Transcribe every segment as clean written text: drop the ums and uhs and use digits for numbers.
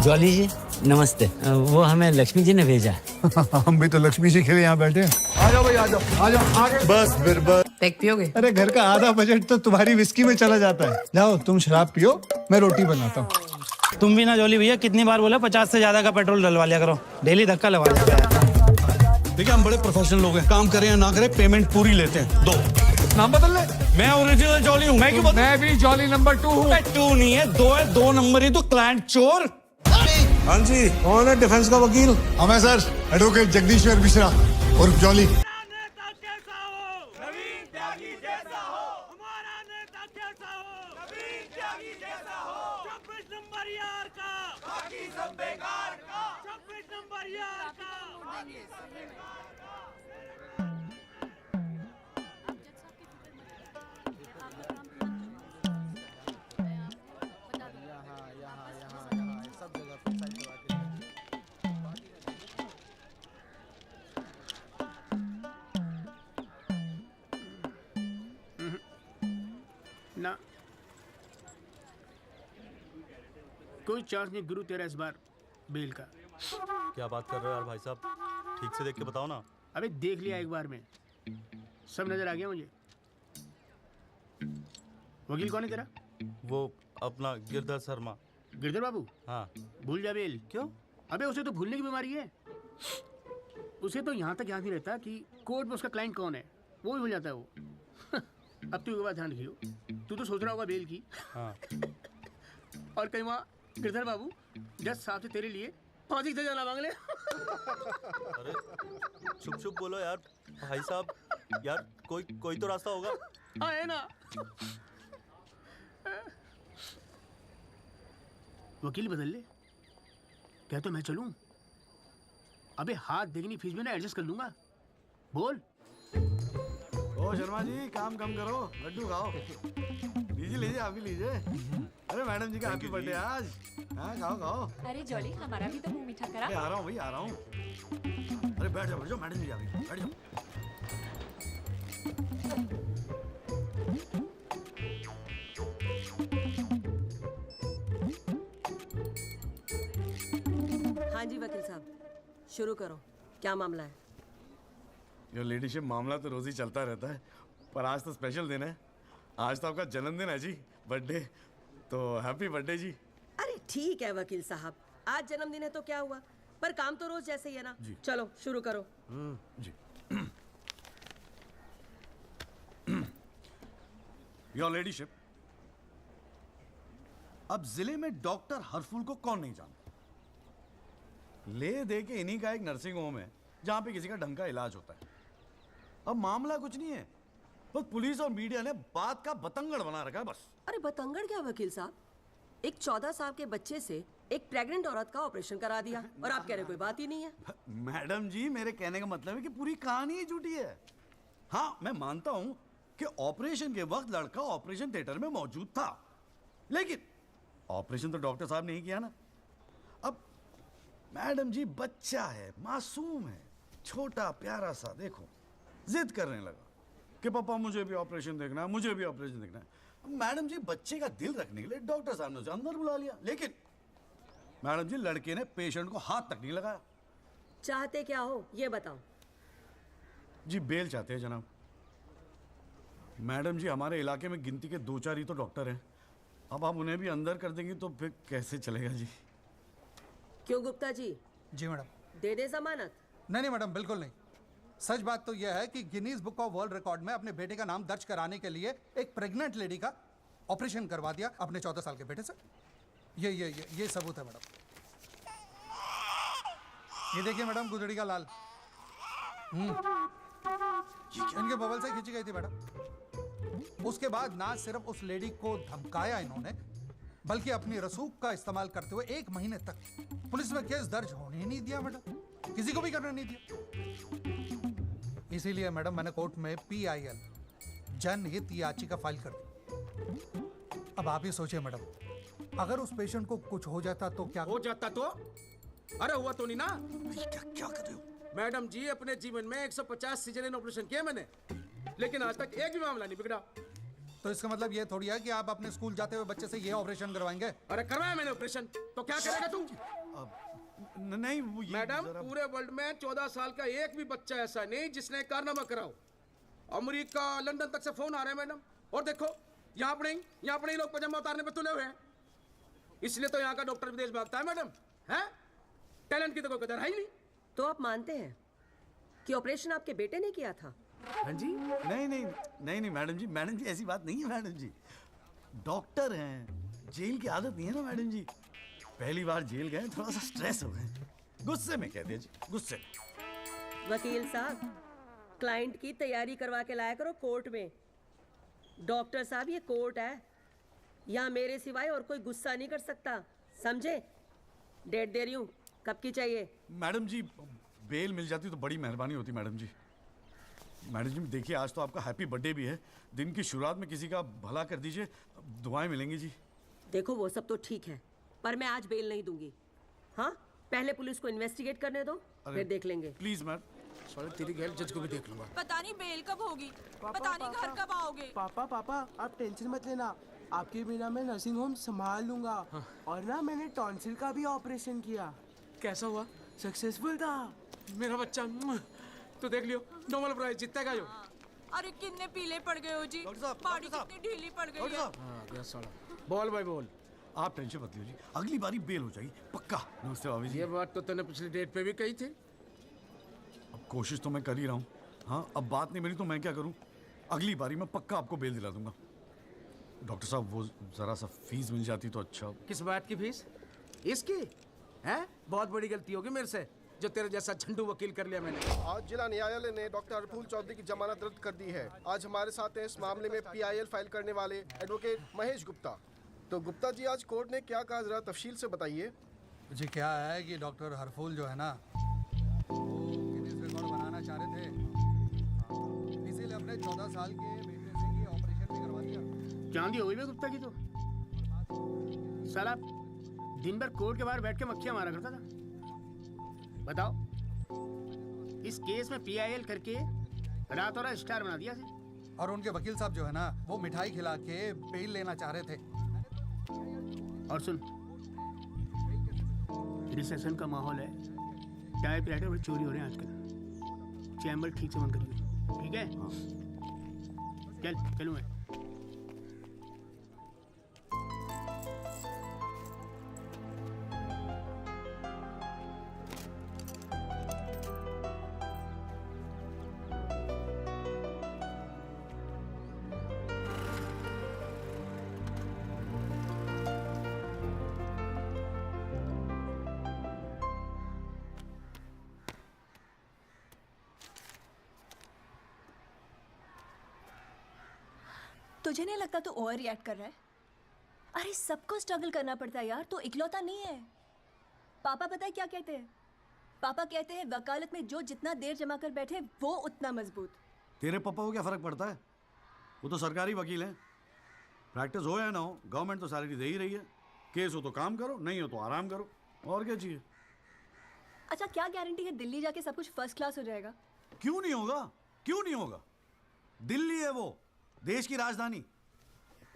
Jolly जी नमस्ते। वो हमें लक्ष्मी जी ने भेजा। हम भी तो लक्ष्मी जी के लिए यहाँ बैठे हैं। आ जाओ भाई, आ जाओ आ जाओ आगे। बस फिर बस। पैक पियोगे? अरे घर का आधा बजट तो तुम्हारी विस्की में चला जाता है। जाओ तुम शराब पियो, मैं रोटी बनाता हूँ। तुम भी ना जॉली भैया, कितनी बार बोला 50 से ज्यादा का पेट्रोल डलवा लिया करो, डेली धक्का लगा देता है। देखिए हम बड़े प्रोफेशनल लोग हैं, काम करें या ना करें पेमेंट पूरी लेते हैं। दो नाम बदल ले। मैं ओरिजिनल जॉली हूँ। मैं क्यों मैं भी जॉली नंबर 2 हूँ। 2 नहीं है, 2 है। 2 नंबर ही तो क्लाइंट चोर। हाँ जी, कौन है डिफेंस का वकील? हमें सर एडवोकेट जगदीश्वर मिश्रा और जॉली। ना कोई चांस नहीं गुरु तेरा इस बार बेल का। क्या बात कर रहे हो यार भाई साहब, ठीक से देख के बताओ ना। अबे देख लिया एक बार में, सब नजर आ गया मुझे। वकील कौन है तेरा? वो अपना गिरधर शर्मा। गिरधर बाबू? हाँ। भूल जा बेल। क्यों? अबे उसे तो भूलने की बीमारी है। उसे तो यहाँ तक याद नहीं रहता कि कोर्ट में उसका क्लाइंट कौन है, वो भी भूल जाता है वो। अब तू एक बात ध्यान रखियो, तू तो सोच रहा होगा बेल की। हाँ। और कहीं वहाँ गिरधर बाबू जज साहब से तेरे लिए फांसी से जाना मांग ले। अरे चुप चुप बोलो यार भाई साहब, यार कोई तो रास्ता होगा। हाँ है ना। वकील बदल ले, क्या तो मैं चलूं? अबे हाथ देखनी फीस में ना एडजस्ट कर लूंगा। बोल। ओ शर्मा जी, काम कम करो, लड्डू खाओ। लीजिए लीजिए, आप भी लीजिए। अरे मैडम जी का हैप्पी बर्थडे आज। हाँ खाओ खाओ। अरे जॉली हमारा भी तो मुंह मीठा करा। आ रहा हूँ भाई, आ रहा हूँ। अरे बैठ जाओ मैडम जी, आ गई, बैठ जाओ। हाँ जी वकील साहब, शुरू करो, क्या मामला है? योर लेडीशिप, मामला तो रोज ही चलता रहता है, पर आज तो स्पेशल दिन है। आज तो आपका जन्मदिन है जी, बर्थडे। तो हैप्पी बर्थडे जी। अरे ठीक है वकील साहब, आज जन्मदिन है तो क्या हुआ, पर काम तो रोज जैसे ही है ना। चलो शुरू करो। जी। योर लेडीशिप, अब जिले में डॉक्टर हरफुल को कौन नहीं जानता? ले दे के इन्हीं का एक नर्सिंग होम है जहां पे किसी का ढंग का इलाज होता है। अब मामला कुछ नहीं है, बस पुलिस और मीडिया ने बात का बतंगड़ बना रखा है बस। अरे बतंगड़ क्या वकील साहब, एक 14 साल के बच्चे से एक प्रेग्नेंट औरत का ऑपरेशन करा दिया और आप कह रहे कोई बात ही नहीं है। मैडम जी, मेरे कहने का मतलब है कि पूरी कहानी ही झूठी है। हाँ मैं मानता हूं कि ऑपरेशन के वक्त लड़का ऑपरेशन थिएटर में मौजूद था, लेकिन ऑपरेशन तो डॉक्टर साहब ने ही किया ना। अब मैडम जी बच्चा है, मासूम है, छोटा प्यारा सा, देखो जिद करने लगा कि पापा मुझे भी ऑपरेशन देखना है, मुझे भी ऑपरेशन देखना है। मैडम जी बच्चे का दिल रखने के लिए डॉक्टर साहब ने उसे अंदर बुला लिया, लेकिन मैडम जी लड़के ने पेशेंट को हाथ तक नहीं लगाया। चाहते क्या हो ये बताओ। जी बेल चाहते हैं जनाब। मैडम जी हमारे इलाके में गिनती के 2-4 ही तो डॉक्टर हैं, अब आप उन्हें भी अंदर कर देंगी तो फिर कैसे चलेगा जी? क्यों गुप्ता जी? जी मैडम। दे दे जमानत? नहीं मैडम, बिल्कुल नहीं। सच बात तो यह है कि Guinness book of world record में अपने बेटे का नाम दर्ज कराने के लिए एक प्रेग्नेंट लेडी का ऑपरेशन करवा दिया अपने 14 साल के बेटे से। ये सबूत है मैडम। ये देखिए मैडम, गुदड़ी का लाल इनके बबल से खींची गई थी मैडम। उसके बाद ना सिर्फ उस लेडी को धमकाया इन्होंने, बल्कि अपनी रसूख का इस्तेमाल करते हुए 1 महीने तक पुलिस में केस दर्ज होने ही नहीं दिया मैडम, किसी को भी करने नहीं दिया। इसीलिए मैडम मैंने कोर्ट में PIL जनहित याचिका फाइल कर दी। अब आप ही सोचिए मैडम, अगर उस पेशेंट को कुछ हो जाता तो क्या हो जाता तो? अरे हुआ तो नहीं ना। क्या कर रहे हो? मैडम जी अपने जीवन में 150 सीजरियन ऑपरेशन किए मैंने, लेकिन आज तक एक भी मामला नहीं बिगड़ा। तो इसका मतलब ये थोड़ी है कि आप अपने स्कूल जाते हुए बच्चे से ये ऑपरेशन करवाएंगे। अरे करवाया मैंने ऑपरेशन, तो क्या करेगा तू? नहीं वो ये मैडम, जरा- पूरे वर्ल्ड में 14 साल का एक भी बच्चा ऐसा नहीं जिसने कारनामा कराओ। अमेरिका, लंदन तक से फोन आ रहे हैं मैडम। और देखो यहाँ पर ही लोग पजामा उतारने पे तुले हुए हैं। इसलिए तो यहाँ का डॉक्टर विदेश भागता है मैडम। है टैलेंट की तो कोई कदर है ही नहीं। तो आप मानते हैं कि ऑपरेशन आपके बेटे ने किया था? हाँ जी। नहीं मैडम जी ऐसी बात नहीं है मैडम जी। डॉक्टर हैं, जेल की आदत नहीं है ना मैडम जी। पहली बार जेल गए, थोड़ा सा स्ट्रेस हो गए, गुस्से में कह दिया जी, गुस्से में। वकील साहब, क्लाइंट की तैयारी करवा के लाया करो कोर्ट में। डॉक्टर साहब, ये कोर्ट है, यहाँ मेरे सिवाय और कोई गुस्सा नहीं कर सकता, समझे? डेट दे रही हूँ, कब की चाहिए? मैडम जी बेल मिल जाती तो बड़ी मेहरबानी होती मैडम जी। मैडम जी देखिए, आज तो आपका हैप्पी बर्थडे भी है, दिन की शुरुआत में किसी का भला कर दीजिए, दुआएं मिलेंगी जी। देखो वो सब तो ठीक है, पर मैं आज बेल नहीं दूंगी। हाँ, पहले पुलिस को इन्वेस्टिगेट करने दो, फिर देख लेंगे। Please ma'am. साले तेरी गैर जज को भी देख लूंगा। पता नहीं बेल कब होगी, पता नहीं घर कब आओगे। पापा आप टेंशन मत लेना, आपके बिना मैं नर्सिंग होम संभाल लूंगा। और ना मैंने टॉन्सिल का भी ऑपरेशन किया। कैसा हुआ? सक्सेसफुल था। मेरा बच्चा तो देख लियो, नोबेल प्राइज जीतेगा यो। अरे कितने पीले पड़ गए हो जी, डॉक्टर साहब, बॉडी डॉक्टर साहब। कितनी ढीली पड़ गई डॉक्टर है। साहब, गया साला। बोल भाई बोल। आप टेंशन मत लीजिए, अगली बारी बेल हो जाएगी पक्का। नमस्ते भाभी जी। ये बात तो तूने पिछली डेट पे भी कही थी। अब कोशिश तो मैं कर ही रहा हूँ। हाँ, अब बात नहीं मिली तो मैं क्या करूँ? अगली बारी मैं पक्का आपको बेल दिला दूंगा। डॉक्टर साहब वो जरा सा फीस मिल जाती तो अच्छा। किस बात की फीस? इसकी? हैं? बहुत बड़ी गलती होगी मेरे से, जो तेरे जैसा झंडू वकील कर लिया मैंने। आज जिला न्यायालय ने डॉक्टर हरफूल चौधरी की जमानत रद्द कर दी है। आज हमारे साथ हैं इस मामले में PIL फाइल करने वाले एडवोकेट महेश गुप्ता। तो गुप्ता जी, आज कोर्ट ने क्या कहा, जरा तफसील से बताइए। जी क्या है कि डॉक्टर हरफूल जो है ना, वो गिनीज रिकॉर्ड बनाना चाह रहे थे, इसीलिए अपने 14 साल के बेटे से ये ऑपरेशन भी करवा दिया। चांदी हो गई गुप्ता की तो। साला दिन भर कोर्ट के बाहर बैठ के मक्खियां मारा करता था। बताओ, इस केस में PIL करके रातों रात स्टार बना दिया से। और उनके वकील साहब जो है ना, वो मिठाई खिला के बेल लेना चाह रहे थे। और सुन, रिसेशन का माहौल है, टाइपराइटर और चोरी हो रहे हैं आजकल। चैम्बर ठीक से बंद करिए, ठीक है? चलूँ मैं। तुझे नहीं लगता तू ओवर रिएक्ट कर रहा है? अरे सबको स्ट्रगल करना पड़ता है यार, तू इकलौता नहीं है। पापा पता है क्या कहते हैं? पापा कहते हैं वकालत में जो जितना देर जमा कर बैठे वो उतना मजबूत। तेरे पापा को क्या फर्क पड़ता है? वो तो सरकारी वकील हैं। प्रैक्टिस हो या ना हो, गवर्नमेंट तो सैलरी दे ही रही है। केस हो तो काम करो, नहीं हो तो आराम करो, और क्या चाहिए? अच्छा, क्या गारंटी है दिल्ली जाके सब कुछ फर्स्ट क्लास हो जाएगा? क्यों नहीं होगा? क्यों नहीं होगा? दिल्ली है वो, देश की राजधानी।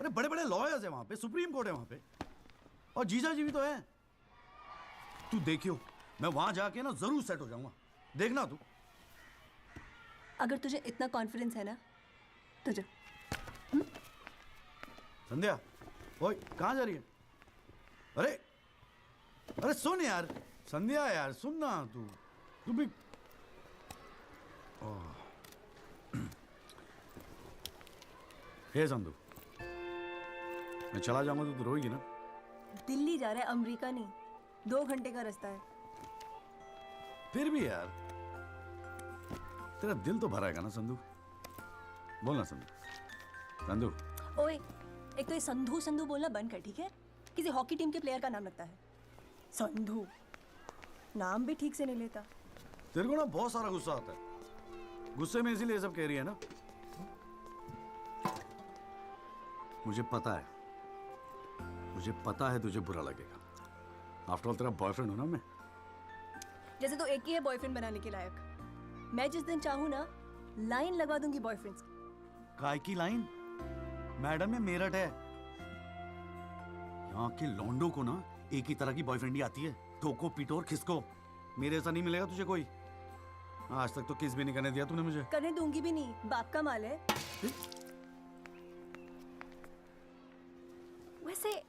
अरे बड़े बड़े लॉयर्स है वहां पे, सुप्रीम कोर्ट है वहां पे, और जीजा जी भी तो है। तू देखियो, मैं वहां जाके ना जरूर सेट हो जाऊंगा, देखना तू। अगर तुझे इतना कॉन्फिडेंस है ना, तुझे संध्या, ओए कहाँ जा रही है? अरे अरे सुन यार, संध्या यार सुन ना, तू भी। हे संधू, मैं चला जाऊंगा तो तू रोएगी ना? दिल्ली जा रहा है, अमेरिका नहीं। 2 घंटे का रास्ता है। फिर भी यार, तेरा दिल तो भराएगा ना संधू? बोल ना संधू। संधू ओए, एक तो ये संधू संधू बोलना बंद कर, ठीक है? किसी हॉकी टीम के प्लेयर का नाम लगता है संधू, नाम भी ठीक से नहीं लेता। तेरे को ना बहुत सारा गुस्सा आता है, गुस्से में इसीलिए सब कह रही है ना? मुझे पता है तुझे बुरा लगेगा। आफ्टर ऑल तेरा बॉयफ्रेंड हूं ना मैं। जैसे तो एक ही है बॉयफ्रेंड बनाने के लायक। मैं जिस दिन चाहूँ ना, लाइन लगवा दूंगी बॉयफ्रेंड्स की। काय की लाइन? मैडम ने मेरठ है। यहाँ के लौंडों को ना एक ही तरह की बॉयफ्रेंड ही आती है, ठोको पीटो और खिसको। मेरे ऐसा नहीं मिलेगा तुझे कोई। आज तक तो किस भी नहीं करने दिया तूने मुझे। करने दूंगी भी नहीं, बाप का माल है। वैसे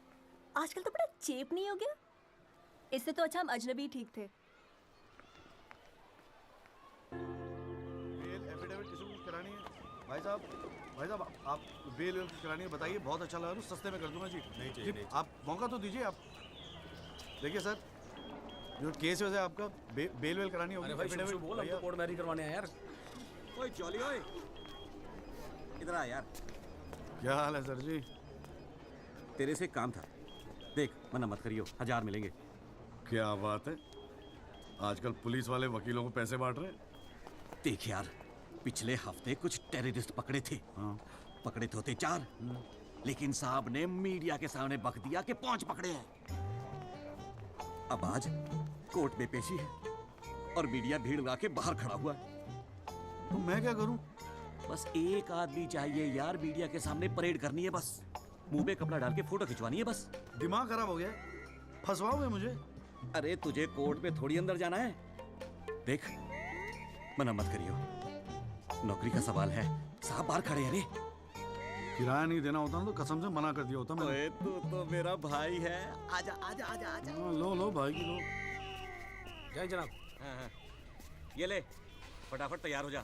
आजकल तो बड़ा चेप नहीं हो गया? इससे तो अच्छा हम अजनबी ठीक थे। बेल एफिडेविट किसी को करानी है? भाई साहब आप बेल करानी है बताइए, बहुत अच्छा लगा, सस्ते में कर दूंगा जी। नहीं चाहिए। आप मौका तो दीजिए। आप देखिए सर, जो केस है आपका बेल वेल करानी होगी। एफिडेविट बोल, हम तो कोर्ट मैरिज करवाने हैं यार। ओए चौली ओए, इधर आ यार। क्या हाल है सर जी? तेरे से काम था, देख मना मत करियो, 1000 मिलेंगे। क्या बात है, आजकल पुलिस वाले वकीलों को पैसे बांट रहे हैं। देख यार, पिछले हफ्ते कुछ टेररिस्ट पकड़े थे। हाँ। पकड़े तो थे 4, लेकिन साहब ने मीडिया के सामने बक दिया कि 5 पकड़े हैं। अब आज कोर्ट में पेशी है और मीडिया भीड़ लगा के बाहर खड़ा हुआ है। तो मैं क्या करूं? बस एक आदमी चाहिए यार, मीडिया के सामने परेड करनी है बस, मुंह पे कपड़ा डाल के फोटो खिंचवानी है बस। दिमाग खराब हो गया, फंसवाओगे मुझे? अरे तुझे कोर्ट में थोड़ी अंदर जाना है। देख मना मत करियो, नौकरी का सवाल है, साहब बाहर खड़े हैं रे। किराया नहीं देना होता ना तो कसम से मना कर दिया होता मैंने। तू तो मेरा भाई है, आजा आजा आजा आजा। लो भाई की लो। जय जनाब। हाँ। ये ले, फटाफट तैयार हो जा।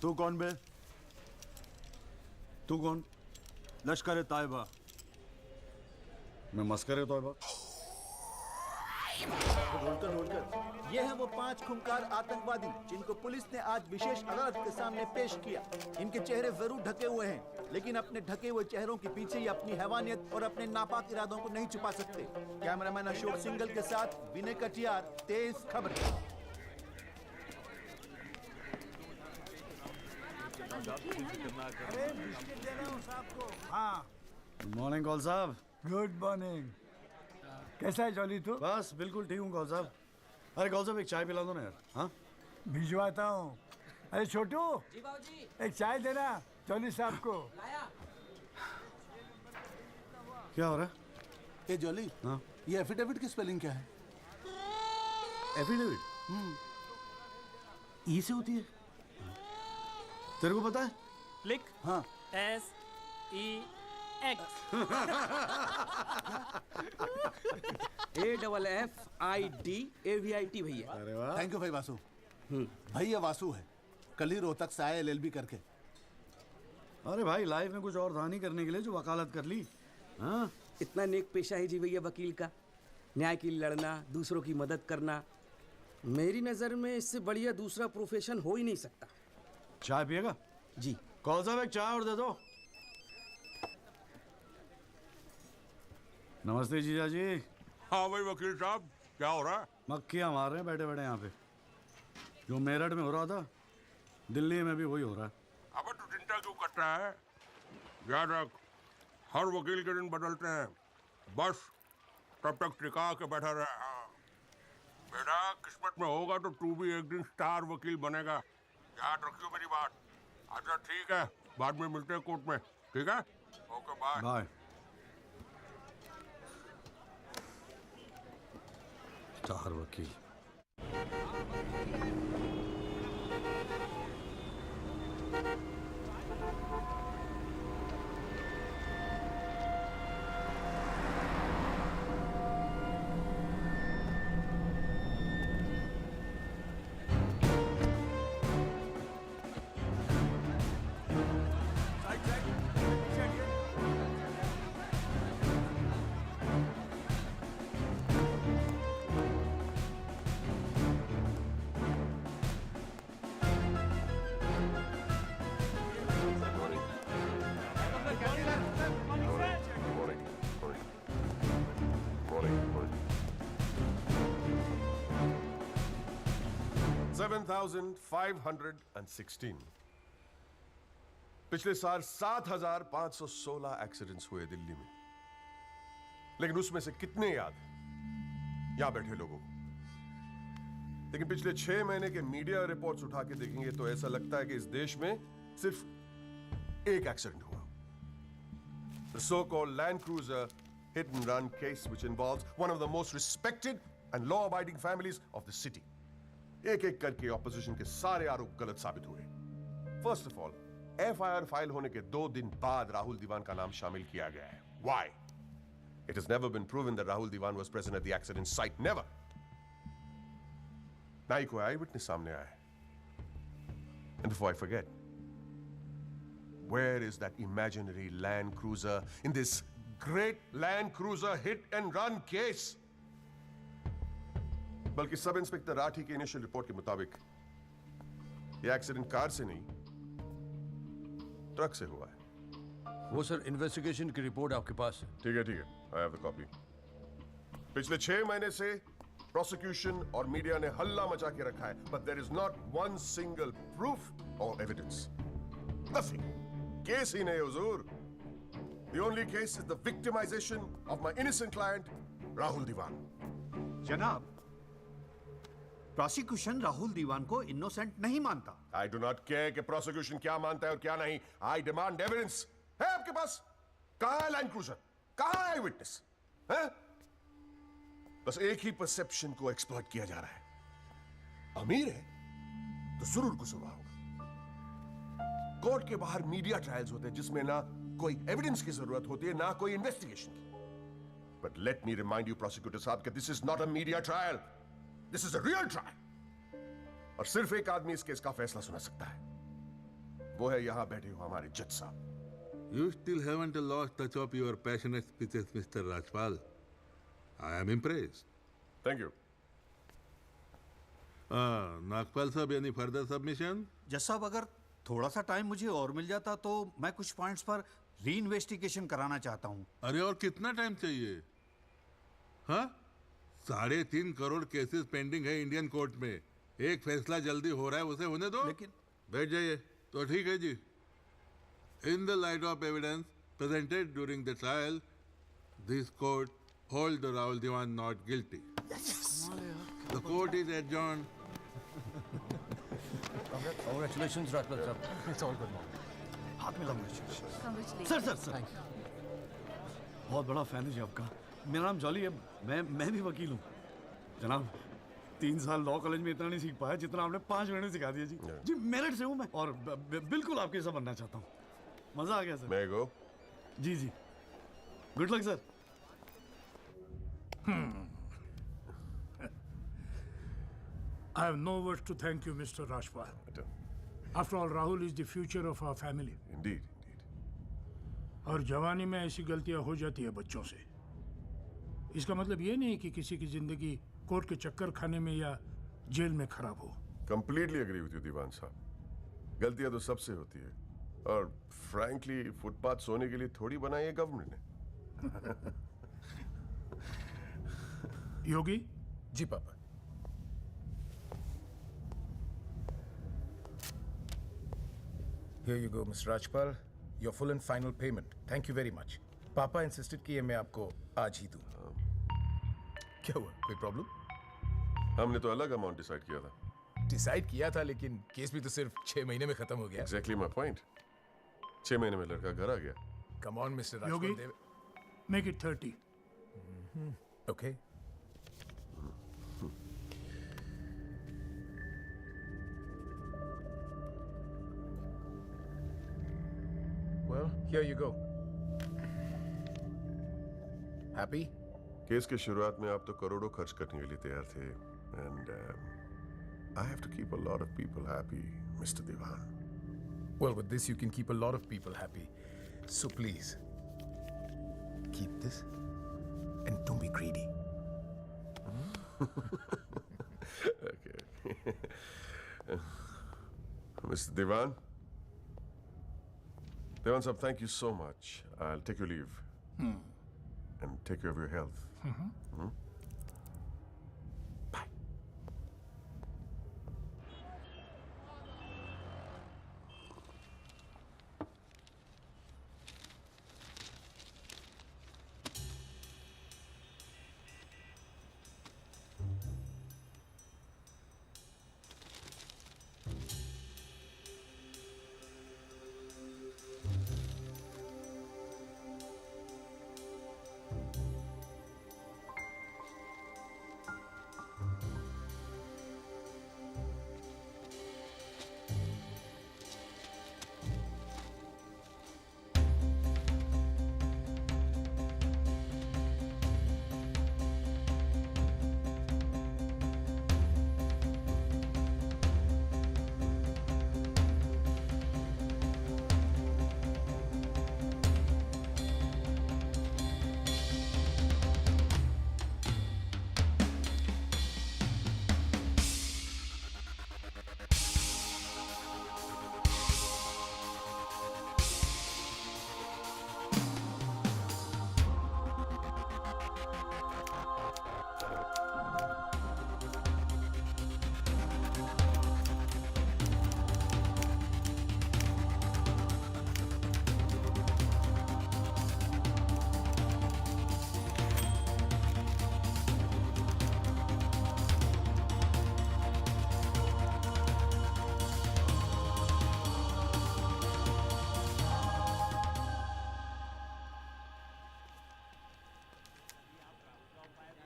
तू कौन बे? तू कौन? लश्कर तायबा। मैं मस्कर तौबा। ये हैं वो 5 खूंखार आतंकवादी जिनको पुलिस ने आज विशेष अदालत के सामने पेश किया। इनके चेहरे जरूर ढके हुए हैं, लेकिन अपने ढके हुए चेहरों के पीछे ये अपनी हैवानियत और अपने नापाक इरादों को नहीं छुपा सकते। कैमरामैन अशोक सिंगल के साथ विनय कटियार, तेज खबरें। गुड मॉर्निंग कौल साहब। Good morning. कैसा है जॉली तू? बस बिल्कुल ठीक हूँ कौल साहब। अरे कौल साहब एक चाय पिला दो ना यार। हाँ भिजवाता हूँ। अरे छोटू, जी बाबूजी। एक चाय देना जॉली साहब को। लाया। क्या हो रहा है? ए जॉली, हाँ ये एफिडेविट की स्पेलिंग क्या है? एफिडेविट ई से होती है, तेरे को पता है? लिख। हाँ SEX। AFFIDAVIT भैया। अरे वाह, थैंक यू भाई वासु। भाई ये वासु है, कल ही रोहतक से आया LLB करके। अरे भाई लाइफ में कुछ और था नहीं करने के लिए जो वकालत कर ली। हाँ इतना नेक पेशा है जी भैया वकील का, न्याय के लिए लड़ना, दूसरों की मदद करना। मेरी नज़र में इससे बढ़िया दूसरा प्रोफेशन हो ही नहीं सकता। चाय पिएगा? जी। कौल साहब एक चाय और दे दो। नमस्ते जीजा जी। हाँ भाई वकील साहब, क्या हो रहा है? मक्खियाँ मार रहे हैं बैठे बैठे यहाँ पे। जो मेरठ में हो रहा था दिल्ली में भी वही हो रहा है। अबे तू चिंता क्यों करता है? याद रख, हर वकील के दिन बदलते हैं, बस तब तक टिका के बैठा रहे। हाँ। बेटा किस्मत में होगा तो तू भी एक दिन स्टार वकील बनेगा, याद रखियो मेरी बात। अच्छा ठीक है, बाद में मिलते हैं कोर्ट में, ठीक है? Okay bye. बाय। स्टार वकील। $7,516। पिछले साल 7,516 एक्सीडेंट्स हुए दिल्ली में, लेकिन उसमें से कितने याद हैं यहां बैठे लोगों को? लेकिन पिछले 6 महीने के मीडिया रिपोर्ट्स उठा के देखेंगे तो ऐसा लगता है कि इस देश में सिर्फ एक एक्सीडेंट हुआ. The so-called Land Cruiser hit and run case which involves one of the most respected and law-abiding families of the city. एक-एक करके ऑपोजिशन के सारे आरोप गलत साबित हुए. First of all, FIR file होने के 2 दिन बाद राहुल दीवान का नाम शामिल किया गया है. Why? It has never been proven that Rahul Diwan was present at the accident site. Never. ना ही कोई आई विटनेस सामने आया है. And before I forget, where is that imaginary Land Cruiser in this great Land Cruiser hit and run case? बल्कि sub inspector Rathi की initial report के मुताबिक ये एक्सीडेंट कार से नहीं ट्रक से हुआ है. वो सर इन्वेस्टिगेशन की रिपोर्ट आपके पास है. ठीक है, आई हैव द कॉपी. पिछले 6 महीने से प्रोसिक्यूशन और मीडिया ने हल्ला मचा के रखा है, but there is not one single proof और एविडेंस. नथिंग. केस ही नहीं हुजूर. The only case is the victimisation of my innocent client Rahul Dewan. जनाब, प्रोसिक्यूशन राहुल दीवान को इनोसेंट नहीं मानता. आई डू नॉट केयर कि प्रोसिक्यूशन क्या मानता है और क्या नहीं. I demand evidence. है आपके पास? कहां है लैंड क्रूजर? कहां है विटनेस? है? बस एक ही परसेप्शन को एक्सप्लॉइट किया जा रहा है. अमीर है तो जरूर कसूरवार होगा. कोर्ट के बाहर मीडिया ट्रायल्स होते हैं जिसमें ना कोई एविडेंस की जरूरत होती है ना कोई इन्वेस्टिगेशन की. But let me remind you prosecutor साहब कि this is not a media trial. This is a real trial. और सिर्फ एक आदमी इस केस का फैसला सुना सकता है. वो है यहां बैठे हो हमारे जज साहब. You still haven't lost touch of your passionate speeches, Mr. Rajpal. I am impressed. Thank you. Nagpal साहब, any further submission? जज साहब, अगर थोड़ा सा टाइम मुझे और मिल जाता तो मैं कुछ पॉइंट्स पर री इन्वेस्टिगेशन कराना चाहता हूँ. अरे और कितना टाइम चाहिए? हाँ, 3.5 करोड़ केसेस पेंडिंग है इंडियन कोर्ट में. एक फैसला जल्दी हो रहा है, उसे होने दो. लेकिन बैठ जाइए. तो ठीक है जी. In the light of evidence presented during the trial, this court holds the Rahul Diwan not guilty. Yes. The court is adjourned. Congratulations, Rajpal sir. It's all good now. हाथ में लगाओ. Congratulations. सर. बहुत बड़ा fan है जी आपका. मेरा नाम jolly है. मैं भी वकील हूँ. जनाब, 3 साल लॉ कॉलेज में इतना नहीं सीख पाया जितना आपने 5 महीने सिखा दिया जी. जी, मेरिट से हूँ मैं और बिल्कुल आपके जैसा बनना चाहता हूँ. मजा आ गया सर. May I go? जी. Good luck sir. I have no words to thank you, Mr. Rajpal. After all, Rahul is the future of our family. Indeed. और जवानी में ऐसी गलतियां हो जाती है बच्चों से. इसका मतलब ये नहीं कि किसी की जिंदगी कोर्ट के चक्कर खाने में या जेल में खराब हो. Completely agree with you, दीवान साहब. गलतियां तो सबसे होती है. और फ्रैंकली फुटपाथ सोने के लिए थोड़ी बनाई है गवर्नमेंट ने. योगी जी पापा. Here you go, Mr. Rajpal. Your full and final payment. Thank you very much. पापा इंसिस्टेड किए मैं आपको आज ही दूं. क्या हुआ? कोई प्रॉब्लम? हमने तो अलग अमाउंट डिसाइड किया था. डिसाइड किया था, लेकिन केस भी तो सिर्फ 6 महीने में खत्म हो गया. Exactly my point. 6 महीने में लड़का घर आ गया. Come on, Mr. Rajpal. Yogi, make it 30. Okay. Well, here you go. Happy? Case के शुरुआत में आप तो करोड़ों खर्च करने के लिए तैयार थे. And I have to keep a lot of people happy, Mr. Diwan. Well, with this you can keep a lot of people happy. So please, keep this and don't be greedy. Okay. Mr. Diwan? Diwan sahab, thank you so much. I'll take your leave. And take care of your health. Bye.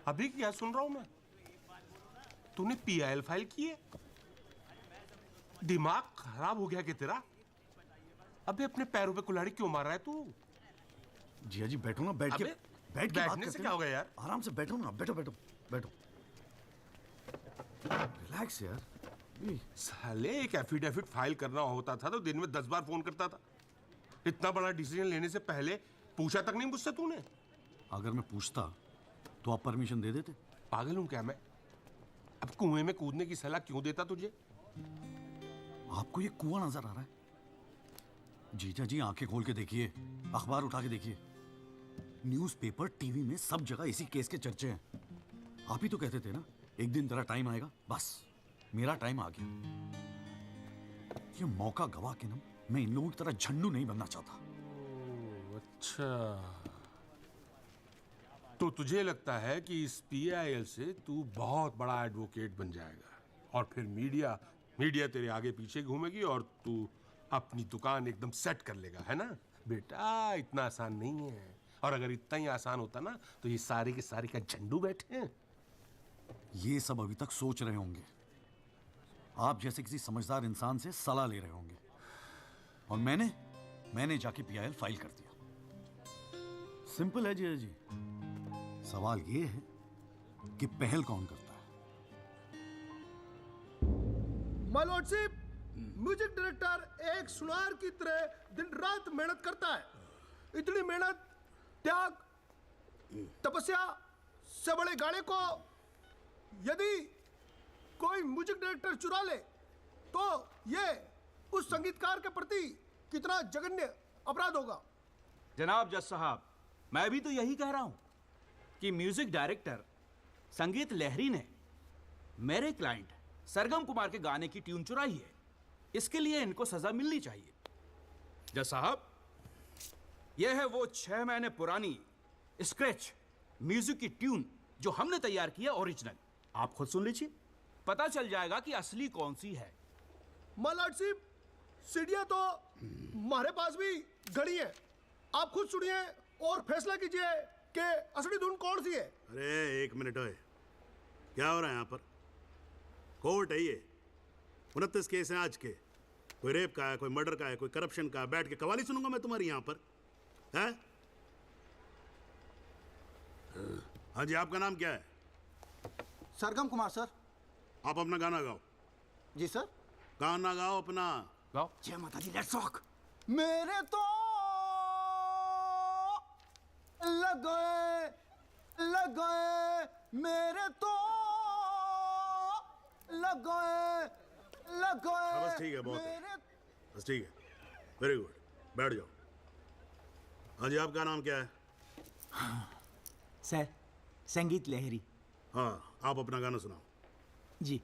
अभी क्या सुन रहा हूं मैं? तूने PIL file की है? दिमाग खराब हो गया क्या तेरा? अबे अपने पैरों पे कुल्हाड़ी क्यों मार रहा है तू? जिया जी बैठो ना, बैठ के अबे, बैठ के बात बैठने से करते क्या हैं। हो गया यार? आराम से बैठो ना, बैठो बैठो बैठो। रिलैक्स यार। साले एक एफिडेविट फाइल करना होता था तो दिन में 10 बार फोन करता था। इतना बड़ा डिसीजन लेने से पहले पूछा तक नहीं मुझसे तूने? अगर मैं पूछता तो आप परमिशन दे देते? पागल हूं क्या मैं? अब कुएं में कूदने की सलाह क्यों देता तुझे? आपको ये कुआं नजर आ रहा है? जीजा जी आंखें खोल के देखिए, अखबार उठा के देखिए, न्यूज़पेपर, टीवी में सब जगह इसी केस के चर्चे हैं। आप ही तो कहते थे ना, एक दिन तेरा टाइम आएगा। बस मेरा टाइम आ गया। ये मौका गवा के ना मैं इन लोगों की तरह झंडू नहीं बनना चाहता। अच्छा, तो तुझे लगता है कि इस पीआईएल से तू बहुत बड़ा एडवोकेट बन जाएगा और फिर मीडिया तेरे आगे पीछे घूमेगी और तू अपनी दुकान एकदम सेट कर लेगा, है ना? बेटा इतना आसान नहीं है, और अगर इतना ही आसान होता ना तो ये सारे के सारे का झंडू बैठे हैं। ये सब अभी तक सोच रहे होंगे, आप जैसे किसी समझदार इंसान से सलाह ले रहे होंगे, और मैंने जाके पीआईएल फाइल कर दिया। सिंपल है जी। सवाल ये है कि पहल कौन करता है? माय लॉर्डशिप, म्यूजिक डायरेक्टर एक सुनार की तरह दिन रात मेहनत करता है। इतनी मेहनत, त्याग, तपस्या से बड़े गाने को यदि कोई म्यूजिक डायरेक्टर चुरा ले तो ये उस संगीतकार के प्रति कितना जघन्य अपराध होगा। जनाब जज साहब, मैं भी तो यही कह रहा हूं कि म्यूजिक डायरेक्टर संगीत लहरी ने मेरे क्लाइंट सरगम कुमार के गाने की ट्यून चुराई है। इसके लिए इनको सजा मिलनी चाहिए। जज साहब, यह है वो 6 महीने पुरानी स्क्रैच म्यूजिक की ट्यून जो हमने तैयार किया, ओरिजिनल। आप खुद सुन लीजिए, पता चल जाएगा कि असली कौन सी है। माय लॉर्डशिप, सीढ़ियां तो हमारे पास भी घड़ी है। आप खुद सुनिए और फैसला कीजिए कि असली धुन कौन सी है। अरे एक मिनट ओए, क्या हो रहा है यहाँ पर? कोर्ट है ये, 29 केस हैं आज के। कोई रेप का है, कोई मर्डर का है, कोई करप्शन का है। बैठ के कवाली सुनूंगा मैं तुम्हारी यहाँ पर, है? हाँ जी, आपका नाम क्या है? सरगम कुमार सर। आप अपना गाना गाओ। जी सर। गाना गाओ अपना। गाओ। जय माता दी, लेट्स रॉक। मेरे तो लग गए मेरे तो लग गए। बस ठीक है, बहुत है। बस ठीक है, वेरी गुड, बैठ जाओ। हाँ जी, आपका नाम क्या है? सर, संगीत लहरी। हाँ, आप अपना गाना सुनाओ। जी।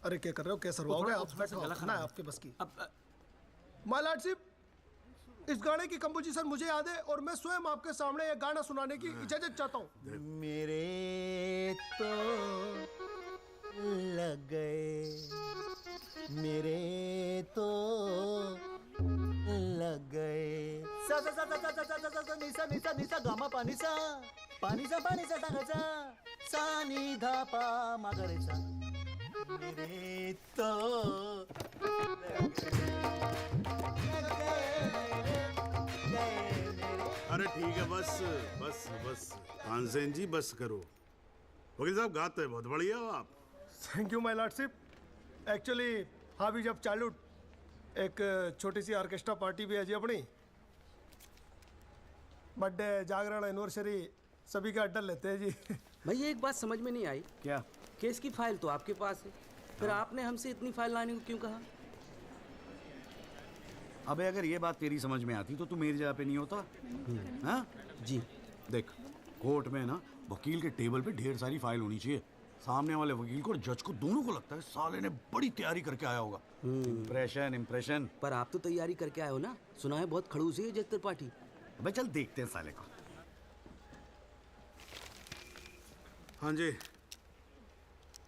अरे क्या कर रहे हो, क्या सरवाओगे आप? खाना है आपके बस की। माय लॉर्डशिप, इस गाने की कंपोजिशन मुझे याद है और मैं स्वयं आपके सामने ये गाना सुनाने की इजाजत चाहता हूँ। मेरे तो लग गए, मेरे तो लग गए। सा सा सा सा सा सा सा सा निसा निसा निसा गामा पानी सा टांगाचा सा नी धा पा मागरेचा। मेरे तो अरे ठीक है, बस बस बस तानसेन जी, बस करो। वकील साहब, गाते हैं बहुत बढ़िया हो आप। Thank you my lordship. Actually हाँ भी जब चालू एक छोटी सी ऑर्केस्ट्रा पार्टी भी है जी अपनी। बर्थडे, जागरण, एनिवर्सरी सभी का अड्डा लेते हैं जी। भैया एक बात समझ में नहीं आई। क्या? केस की फाइल तो आपके पास है, फिर आपने हमसे इतनी फाइल लाने को क्यों कहा? अबे अगर ये बात तेरी समझ में आती तो तू मेरी जगह पे नहीं होता। हाँ जी। देख, कोर्ट में ना वकील के टेबल पे ढेर सारी फाइल होनी चाहिए। सामने वाले वकील को और जज को दोनों को लगता है साले ने बड़ी तैयारी करके आया होगा। इम्प्रेशन। पर आप तो तैयारी करके आए हो ना, सुना है बहुत खड़ूस है जज त्रिपाठी। अबे चल देखते हैं साले को। हाँ जी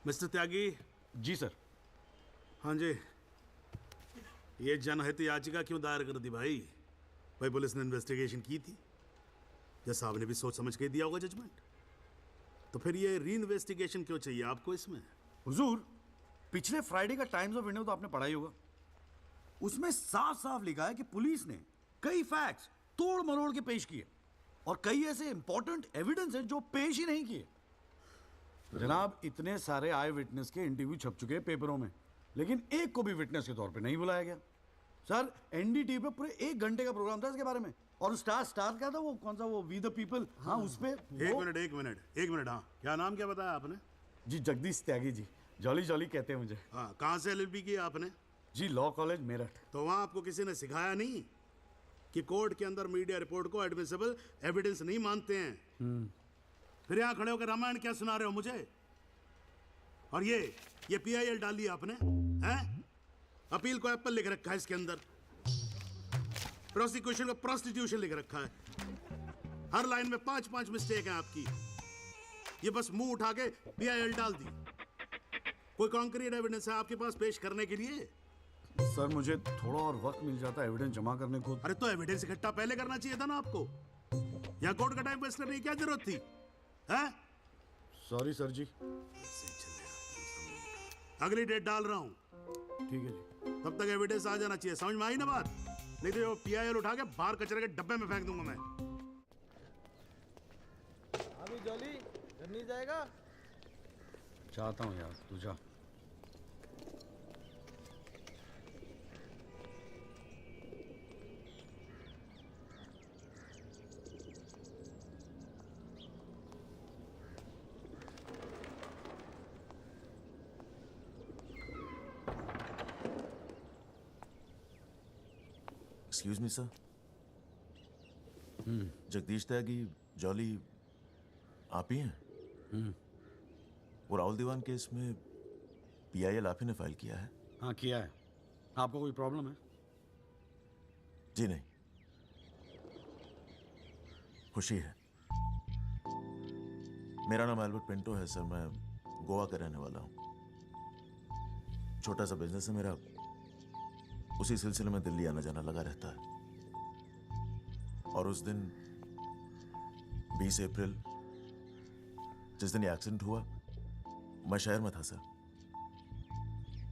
मिस्टर त्यागी। जी सर। हाँ जी, ये जनहित याचिका क्यों दायर कर दी भाई? भाई पुलिस ने इन्वेस्टिगेशन की थी, जज साहब ने भी सोच समझ के दिया होगा जजमेंट, तो फिर ये री इन्वेस्टिगेशन क्यों चाहिए आपको इसमें? हुजूर, पिछले फ्राइडे का टाइम्स ऑफ इंडिया तो आपने पढ़ा ही होगा। उसमें साफ साफ लिखा है कि पुलिस ने कई फैक्ट्स तोड़ मरोड़ के पेश किए और कई ऐसे इंपॉर्टेंट एविडेंस हैं जो पेश ही नहीं किए। जनाब, इतने सारे आई विटनेस के इंटरव्यू छप चुके हैं पेपरों में, लेकिन एक को भी विटनेस के तौर पे नहीं बुलाया गया। सर, एनडीटीवी पे पूरे 1 घंटे का प्रोग्राम था इसके बारे में, और स्टार क्या था वो, कौन सा वो, वी द पीपल, हाँ उस पे एक मिनट, हाँ क्या नाम क्या बताया आपने? जी जगदीश त्यागी जी, जॉली जॉली कहते हैं मुझे। हाँ, कहाँ से एलएलबी की आपने? जी लॉ कॉलेज मेरठ। तो वहाँ आपको किसी ने सिखाया नहीं कि कोर्ट के अंदर मीडिया रिपोर्ट को एडमिसिबल एविडेंस नहीं मानते हैं? फिर यहाँ खड़े होकर रामायण क्या सुना रहे हो मुझे? और ये पीआईएल डाल दिया आपने, हैं? अपील को एप्पल लिख रखा है इसके अंदर, प्रोसिक्यूशन को प्रोस्टिट्यूशन लिख रखा है। हर लाइन में 5-5 मिस्टेक है आपकी। ये बस मुंह उठा के पीआईएल डाल दी। कोई कॉन्क्रीट एविडेंस है आपके पास पेश करने के लिए? सर, मुझे थोड़ा और वक्त मिल जाता है एविडेंस जमा करने को। अरे तो एविडेंस इकट्ठा पहले करना चाहिए था ना आपको। यहाँ कोर्ट का टाइम वेस्ट करने की क्या जरूरत थी, हैं? सॉरी सर जी। अगली डेट डाल रहा हूँ, ठीक है जी। तब तक एविडेंस आ जाना चाहिए, समझ में आई ना बात? नहीं तो पीआईएल उठा के बाहर कचरे के डब्बे में फेंक दूंगा मैं। अभी जॉली घर नहीं जाएगा? चाहता हूँ यार, तू जा। Excuse me sir. Jagdish Tyagi, Jolly आप ही हैं? वो राहुल दीवान केस में पीआईएल आप ही ने फाइल किया है? हाँ किया है। आपको कोई प्रॉब्लम है? जी नहीं, खुशी है। मेरा नाम एल्बर्ट पिंटो है सर, मैं गोवा का रहने वाला हूँ। छोटा सा बिजनेस है मेरा, उसी सिलसिले में दिल्ली आना जाना लगा रहता है। और उस दिन 20 अप्रैल, जिस दिन ये एक्सीडेंट हुआ, मैं शहर में था सर,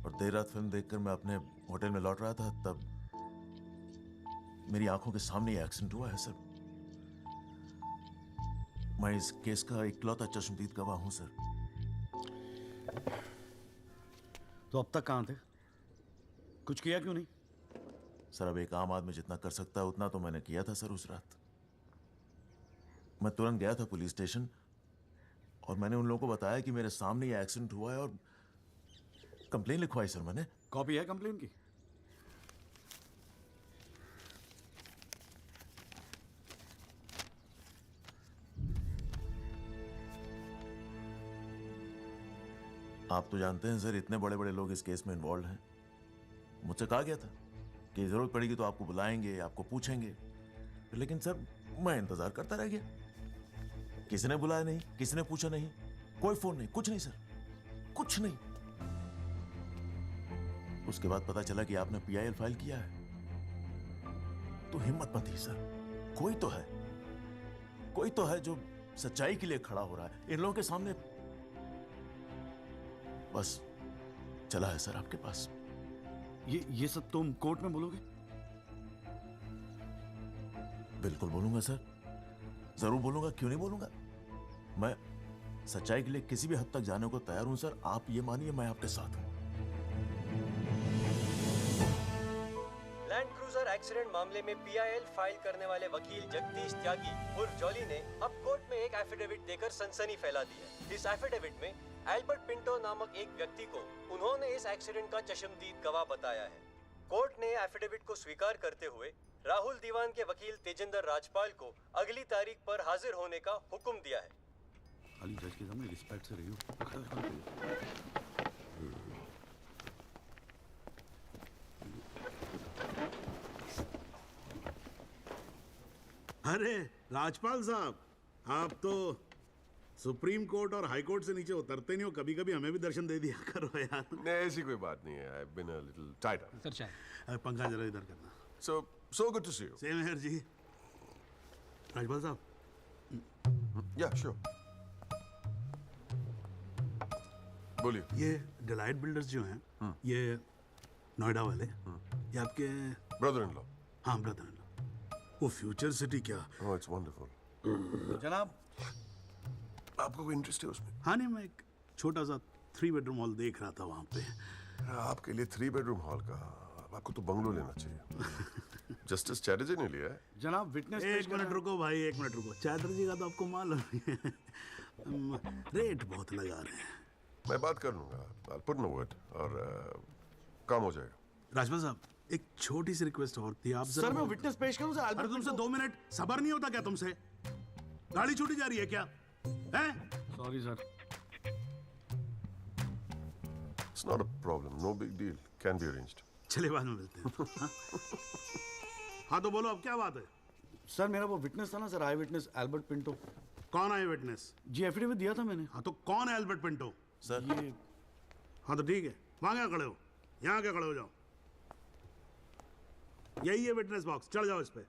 और देर रात फिल्म देखकर मैं अपने होटल में लौट रहा था, तब मेरी आंखों के सामने ये एक्सीडेंट हुआ है सर। मैं इस केस का इकलौता चश्मदीद गवाह हूं सर। तो अब तक कहाँ थे? कुछ किया क्यों नहीं? सर, अब एक आम आदमी जितना कर सकता है उतना तो मैंने किया था सर। उस रात मैं तुरंत गया था पुलिस स्टेशन और मैंने उन लोगों को बताया कि मेरे सामने ये एक्सीडेंट हुआ है, और कंप्लेन लिखवाई सर मैंने। कॉपी है कंप्लेन की? आप तो जानते हैं सर, इतने बड़े बड़े लोग इस केस में इन्वॉल्व हैं। मुझसे कहा गया था कि जरूरत पड़ेगी तो आपको बुलाएंगे, आपको पूछेंगे, लेकिन सर मैं इंतजार करता रह गया। किसी ने बुलाया नहीं, किसी ने पूछा नहीं, कोई फोन नहीं, कुछ नहीं सर, कुछ नहीं। उसके बाद पता चला कि आपने पीआईएल फाइल किया है, तो हिम्मत मत ही सर। कोई तो है जो सच्चाई के लिए खड़ा हो रहा है। इन लोगों के सामने बस चला है सर आपके पास। ये सब तुम कोर्ट में बोलोगे? बिल्कुल बोलूंगा सर, जरूर बोलूंगा, क्यों नहीं बोलूंगा। मैं सच्चाई के लिए किसी भी हद तक जाने को तैयार हूं सर। आप ये मानिए मैं आपके साथ हूं। लैंड क्रूजर एक्सीडेंट मामले में पीआईएल फाइल करने वाले वकील जगदीश त्यागी उर्फ जॉली ने अब कोर्ट में एक एफिडेविट देकर सनसनी फैला दी है। इस एफिडेविट में एल्बर्ट पिंटो नामक एक व्यक्ति को उन्होंने इस एक्सीडेंट का चश्मदीद गवाह बताया है। कोर्ट ने एफिडेविट को स्वीकार करते हुए राहुल दीवान के वकील तेजिंदर राजपाल को अगली तारीख पर हाजिर होने का हुक्म दिया है। खाली जज के सामने रिस्पेक्ट से रहियो। अरे राजपाल साहब, आप तो सुप्रीम कोर्ट और हाई कोर्ट से नीचे उतरते नहीं हो, कभी कभी हमें भी दर्शन दे दिया करो यार। नहीं, ऐसी कोई बात नहीं है। I been a little tied up. Sir चाय। पंखा जरा इधर करना। So good to see you. Same here जी। राजपाल साहब। या श्योर, बोलिए। ये डिलाइट बिल्डर्स जो हैं, ये नोएडा वाले, ये आपके ब्रदर इन लॉ? हाँ, ब्रदर इन लॉ। वो फ्यूचर सिटी क्या? ओह, इट्स वंडरफुल। जनाब, आपको कोई इंटरेस्ट है उसमें? हाँ नहीं, मैं एक छोटा सा 3 बेडरूम हॉल देख रहा था वहाँ पे। आपके लिए 3 बेडरूम हॉल का, आपको तो बंगलो लेना चाहिए। जस्टिस चैटर्जी ने लिया है। जनाब विटनेस। एक मिनट रुको भाई, एक मिनट रुको। चैटर्जी का तो आपको मालूम है, रेट बहुत लगा रहे हैं। मैं बात कर लूंगा, I'll put in a word, और काम हो जाएगा। राजपाल साहब, एक छोटी सी रिक्वेस्ट और थी। आप सर मैं विटनेस पेश करूं सर? अरे तुमसे 2 मिनट सबर नहीं होता क्या तुमसे? गाड़ी छूटी जा रही है क्या? हैं? Sorry sir. It's not a problem, no big deal, can be arranged. चलिए बाद में मिलते हैं। हाँ? हाँ तो बोलो, अब क्या बात है? सर मेरा वो विटनेस था ना सर, आई विटनेस एल्बर्ट पिंटो। कौन आई विटनेस? जी एफिडेविट दिया था मैंने। हाँ तो कौन है एल्बर्ट पिंटो? सर ये। हाँ तो ठीक है, वहां क्या खड़े हो? यहाँ क्या खड़े हो जाओ। यही है विटनेस बॉक्स, चढ़ जाओ इस पे।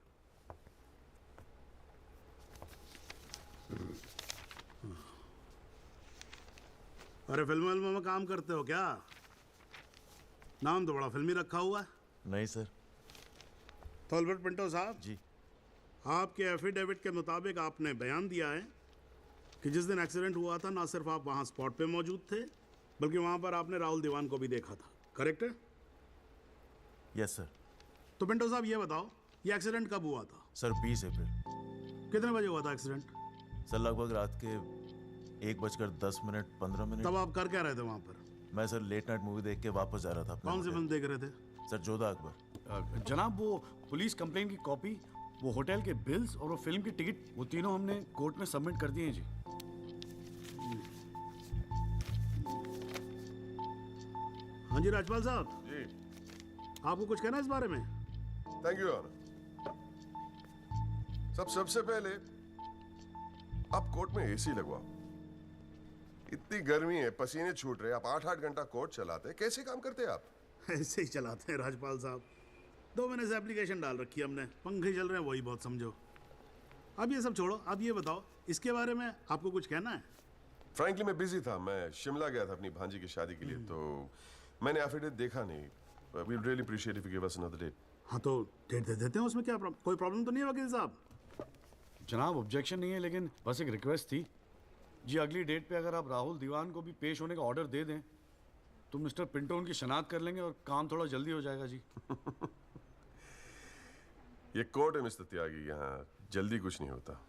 अरे फिल्म में काम करते हो क्या? नाम तो बड़ा फिल्मी रखा हुआ है। नहीं सर। तो एल्बर्ट पिंटो साहब जी, आपके एफिडेविट के मुताबिक आपने बयान दिया है कि जिस दिन एक्सीडेंट हुआ था, ना सिर्फ आप वहां स्पॉट पे मौजूद थे, बल्कि वहां पर आपने राहुल दीवान को भी देखा था। करेक्ट है? Yes sir. तो पिंटो साहब ये बताओ, ये एक्सीडेंट कब हुआ था? सर 20 अप्रैल। कितने बजे हुआ था एक्सीडेंट? सर लगभग रात के 1:10 तब आप कर क्या रहे थे वहां पर? मैं सर लेट नाइट मूवी देख के वापस जा रहा था अपने कौन सी होटल। फिल्म देख रहे थे? सर जोधा अकबर। जनाब वो पुलिस कंप्लेंट की कॉपी, वो होटल के बिल्स और वो फिल्म की टिकट, वो तीनों हमने कोर्ट में सबमिट कर दिए हैं जी। हाँ जी राजपाल साहब जी, आपको कुछ कहना है इस बारे में? Thank you honour. सबसे पहले आप कोर्ट में एसी लगवाओ। इतनी गर्मी है, पसीने छूट रहे, आप 8-8 घंटा कोर्ट चलाते, कैसे काम करते हैं आप? ऐसे ही चलाते हैं राजपाल साहब। 2 महीने से एप्लीकेशन डाल रखी है हमने, पंखे चल रहे हैं, वही बहुत समझो। अब ये सब छोड़ो, अब ये बताओ, इसके बारे में आपको कुछ कहना है? फ्रैंकली मैं बिजी था, मैं शिमला गया था अपनी भांजी की शादी के लिए, तो मैंने एफिडेविट देखा नहीं। We really appreciate if you give us another date. हाँ तो डेट दे देते हैं, उसमें क्या कोई प्रॉब्लम तो नहीं है वकील साहब? जनाब ऑब्जेक्शन नहीं है, लेकिन बस एक रिक्वेस्ट थी जी, अगली डेट पे अगर आप राहुल दीवान को भी पेश होने का ऑर्डर दे दें तो मिस्टर पिंटो उनकी शनाख्त कर लेंगे और काम थोड़ा जल्दी हो जाएगा जी। ये कोर्ट है मिस्टर त्यागी, यहाँ जल्दी कुछ नहीं होता।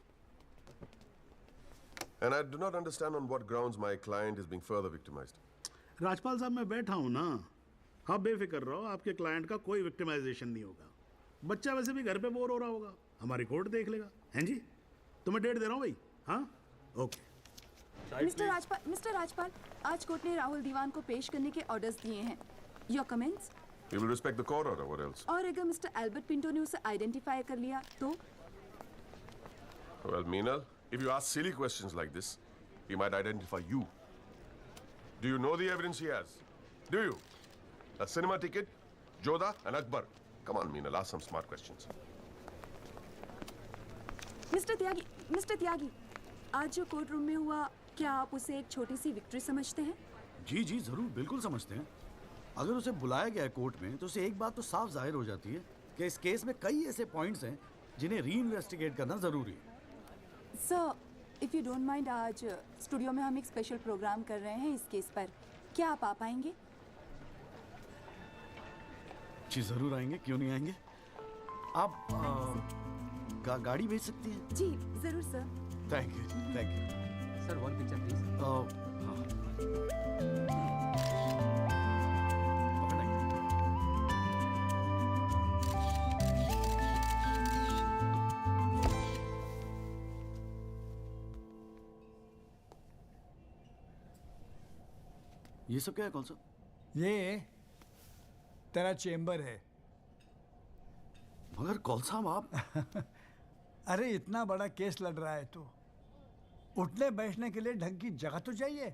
And I do not understand on what grounds my client is being further victimized. Rajpal साहब मैं बैठा हूँ ना, आप बेफिक्र रहो, आपके क्लाइंट का कोई विक्टिमाइजेशन नहीं होगा। बच्चा वैसे भी घर पे बोर हो रहा होगा, हमारी कोर्ट देख लेगा। हैं जी? तो मैं डेट दे रहा हूँ भाई। हाँ ओके। मिस्टर राजपाल, आज कोर्ट ने राहुल दीवान को पेश करने के ऑर्डर्स दिए हैं। Your comments? We will respect the court order. What else? और अगर मिस्टर एल्बर्ट पिंटो ने उसे आइडेंटिफाई कर लिया तो? Well, Meenal, if you ask silly questions like this, he might identify you. Do you know the evidence he has? Do you? A cinema ticket, Jodha and Akbar. Come on, Meenal, ask some smart questions. Mister Tyagi, आज जो court room में हुआ, क्या आप उसे एक छोटी सी victory समझते हैं? जी जी जरूर, बिल्कुल समझते हैं। अगर उसे बुलाया गया है कोर्ट में तो उसे एक बात तो साफ जाहिर हो जाती है कि इस केस में कई ऐसे पॉइंट्स हैं जिन्हें री इन्वेस्टिगेट करना जरूरी है। Sir, if you don't mind, आज स्टूडियो में हम एक स्पेशल प्रोग्राम कर रहे हैं इस केस पर, क्या आप आ पाएंगे? जी जरूर आएंगे, क्यों नहीं आएंगे। आप गाड़ी भेज सकती हैं? जी जरूर sir. Thank you thank you sir, 1 picture please. ये सब क्या है? कौन सा? ये तेरा चेम्बर है। मगर कौन सा आप? अरे इतना बड़ा केस लड़ रहा है तो उठने बैठने के लिए ढंग की जगह तो चाहिए।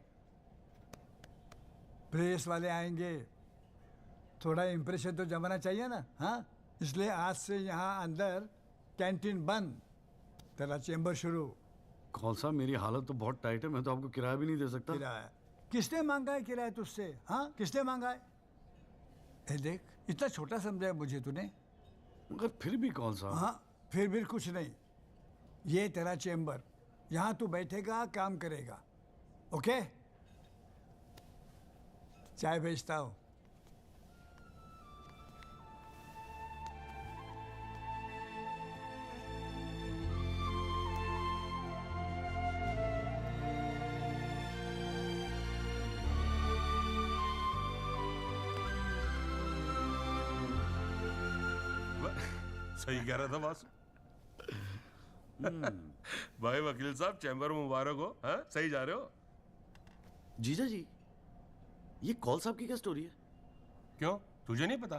प्रेस वाले आएंगे, थोड़ा इम्प्रेशन तो जमाना चाहिए ना। हाँ, इसलिए आज से यहाँ अंदर कैंटीन बंद, तेरा चेंबर शुरू। कौन सा, मेरी हालत तो बहुत टाइट है, मैं तो आपको किराया भी नहीं दे सकता। किराया किसने मांगा है? किराया तुझसे? हाँ, किसने मांगा है? ए देख, इतना छोटा समझा है मुझे तूने। मगर फिर भी कौन सा? हाँ, फिर भी कुछ नहीं। ये तेरा चेंबर, यहाँ तू बैठेगा, काम करेगा। ओके, चाय भेजता हूँ। सही कह रहा था बॉस। भाई वकील साहब, चैम्बर में मुबारक हो। हाँ, सही जा रहे हो। जीजा जी, ये कौल साहब की क्या स्टोरी है? क्यों, तुझे नहीं पता?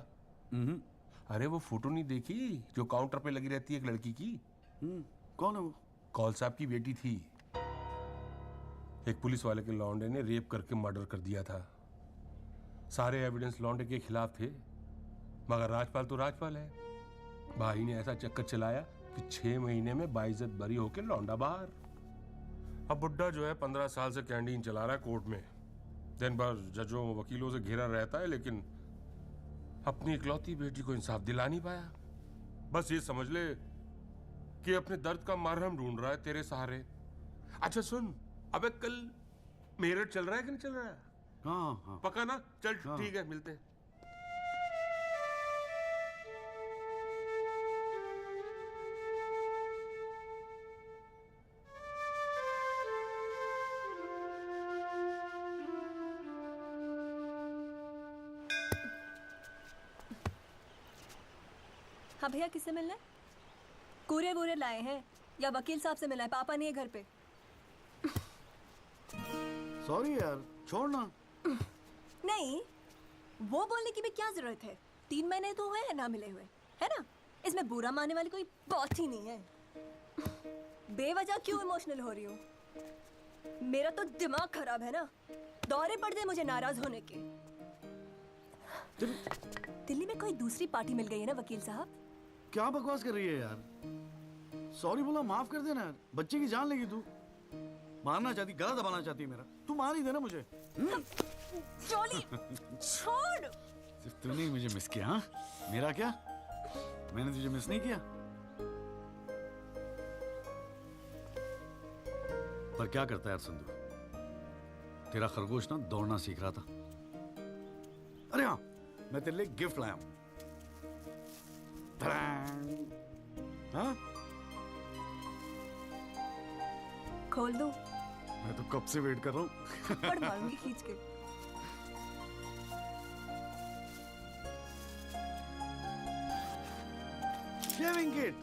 अरे वो फोटो नहीं देखी जो काउंटर पे लगी रहती है एक लड़की की? कौन है वो? कौल साहब की बेटी थी। एक पुलिस वाले के लौंडे ने रेप करके मर्डर कर दिया था। सारे एविडेंस लौंडे के खिलाफ थे, मगर राजपाल तो राजपाल है। भाई ने ऐसा चक्कर चलाया कि 6 महीने में बाइज्जत बरी होके लौंडा बाहर। अब बुड्ढा जो है 15 साल से कैंटीन चला रहा है कोर्ट में। दिन भर जजों वकीलों से घिरा रहता है, लेकिन अपनी इकलौती बेटी को इंसाफ दिला नहीं पाया। बस ये समझ ले कि अपने दर्द का मरहम ढूंढ रहा है तेरे सहारे। अच्छा सुन, अबे कल मेरठ चल रहा है कि नहीं चल रहा है? हाँ। पक्का ना? चल ठीक है, मिलते हैं। हाँ भैया, किससे मिलना है? कूरे वूरे लाए हैं या वकील साहब से मिलना है? पापा नहीं है घर पे। सॉरी यार, छोड़ ना। नहीं, वो बोलने की भी क्या जरूरत है? 3 महीने तो हुए हैं ना मिले हुए, है ना? इसमें बुरा मानने वाली कोई बात ही नहीं है। बेवजह क्यों इमोशनल हो रही हूँ? मेरा तो दिमाग खराब है ना। दौरे पड़ गए मुझे नाराज होने के। दिल्ली में कोई दूसरी पार्टी मिल गई है ना वकील साहब? क्या बकवास कर रही है यार? सॉरी बोला, माफ कर देना यार। बच्चे की जान लेगी तू। मारना चाहती, गला दबाना चाहती मेरा। तू मार ही देना मुझे। जॉली, छोड़। सिर्फ तूने ही मुझे मिस किया? हाँ, मेरा क्या? मैंने तुझे मिस नहीं किया। पर क्या करता है यार संधू, तेरा खरगोश ना दौड़ना सीख रहा था। अरे हाँ, मैं तेरे लिए गिफ्ट लाया हूं। हाँ? खोल दो। मैं तो कब से वेट कर रहा हूँ। पड़ मारूंगी खींच के। Shaving kit.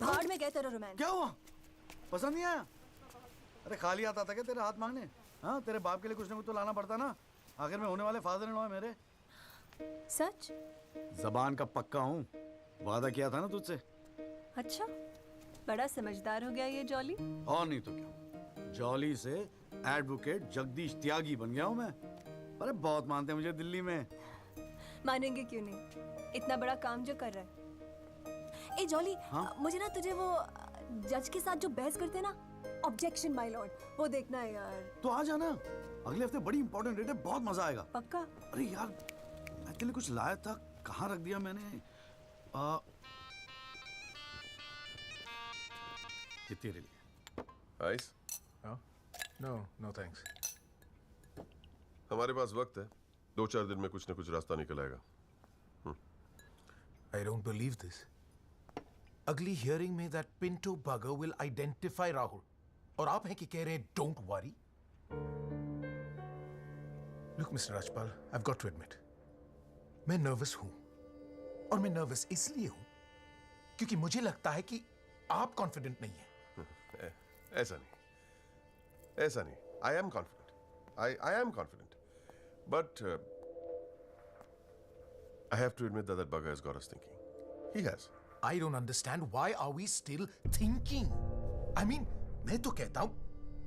भाड़ में गए तेरा रोमांस। क्या हुआ? पसंद नहीं आया? अरे खाली आता था क्या तेरे हाथ मांगने? हाँ, तेरे बाप के लिए कुछ ना कुछ तो लाना पड़ता ना। आखिर में होने वाले फादर इन लॉ है मेरे। सच? जबान का पक्का हूँ, वादा किया था ना तुझसे। अच्छा, बड़ा समझदार हो गया ये जॉली। और नहीं तो क्या, जॉली से एडवोकेट जगदीश त्यागी बन गया हूँ मैं। अरे बहुत मानते हैं मुझे दिल्ली में। मानेंगे क्यों नहीं, इतना बड़ा काम जो कर रहा है। ए जॉली, हाँ? मुझे ना तुझे वो जज के साथ जो बहस करते हैं ना, ऑब्जेक्शन माय लॉर्ड, वो देखना है यार। तो आ जाना, अगले हफ्ते बड़ी इंपॉर्टेंट डेट है, बहुत मजा आएगा। पक्का? अरे यार, मैं तेरे लिए कुछ लाया था, कहाँ रख दिया मैंने? ये तेरे लिए। आइस? No thanks. हमारे पास वक्त है, 2-4 दिन में कुछ न कुछ रास्ता निकल आएगा। I don't believe this. अगली हियरिंग में that Pinto bugger will identify Rahul. और आप हैं कि कह रहे हैं don't worry? Look, Mr. Rajpal, I've got to admit, मैं नर्वस हूं। और मैं नर्वस इसलिए हूं क्योंकि मुझे लगता है कि आप कॉन्फिडेंट नहीं हैं। ऐसा नहीं। I am confident. I am confident. But I have to admit that bugger has got us thinking. He has. I don't understand why are we still thinking? I mean, मैं तो कहता हूं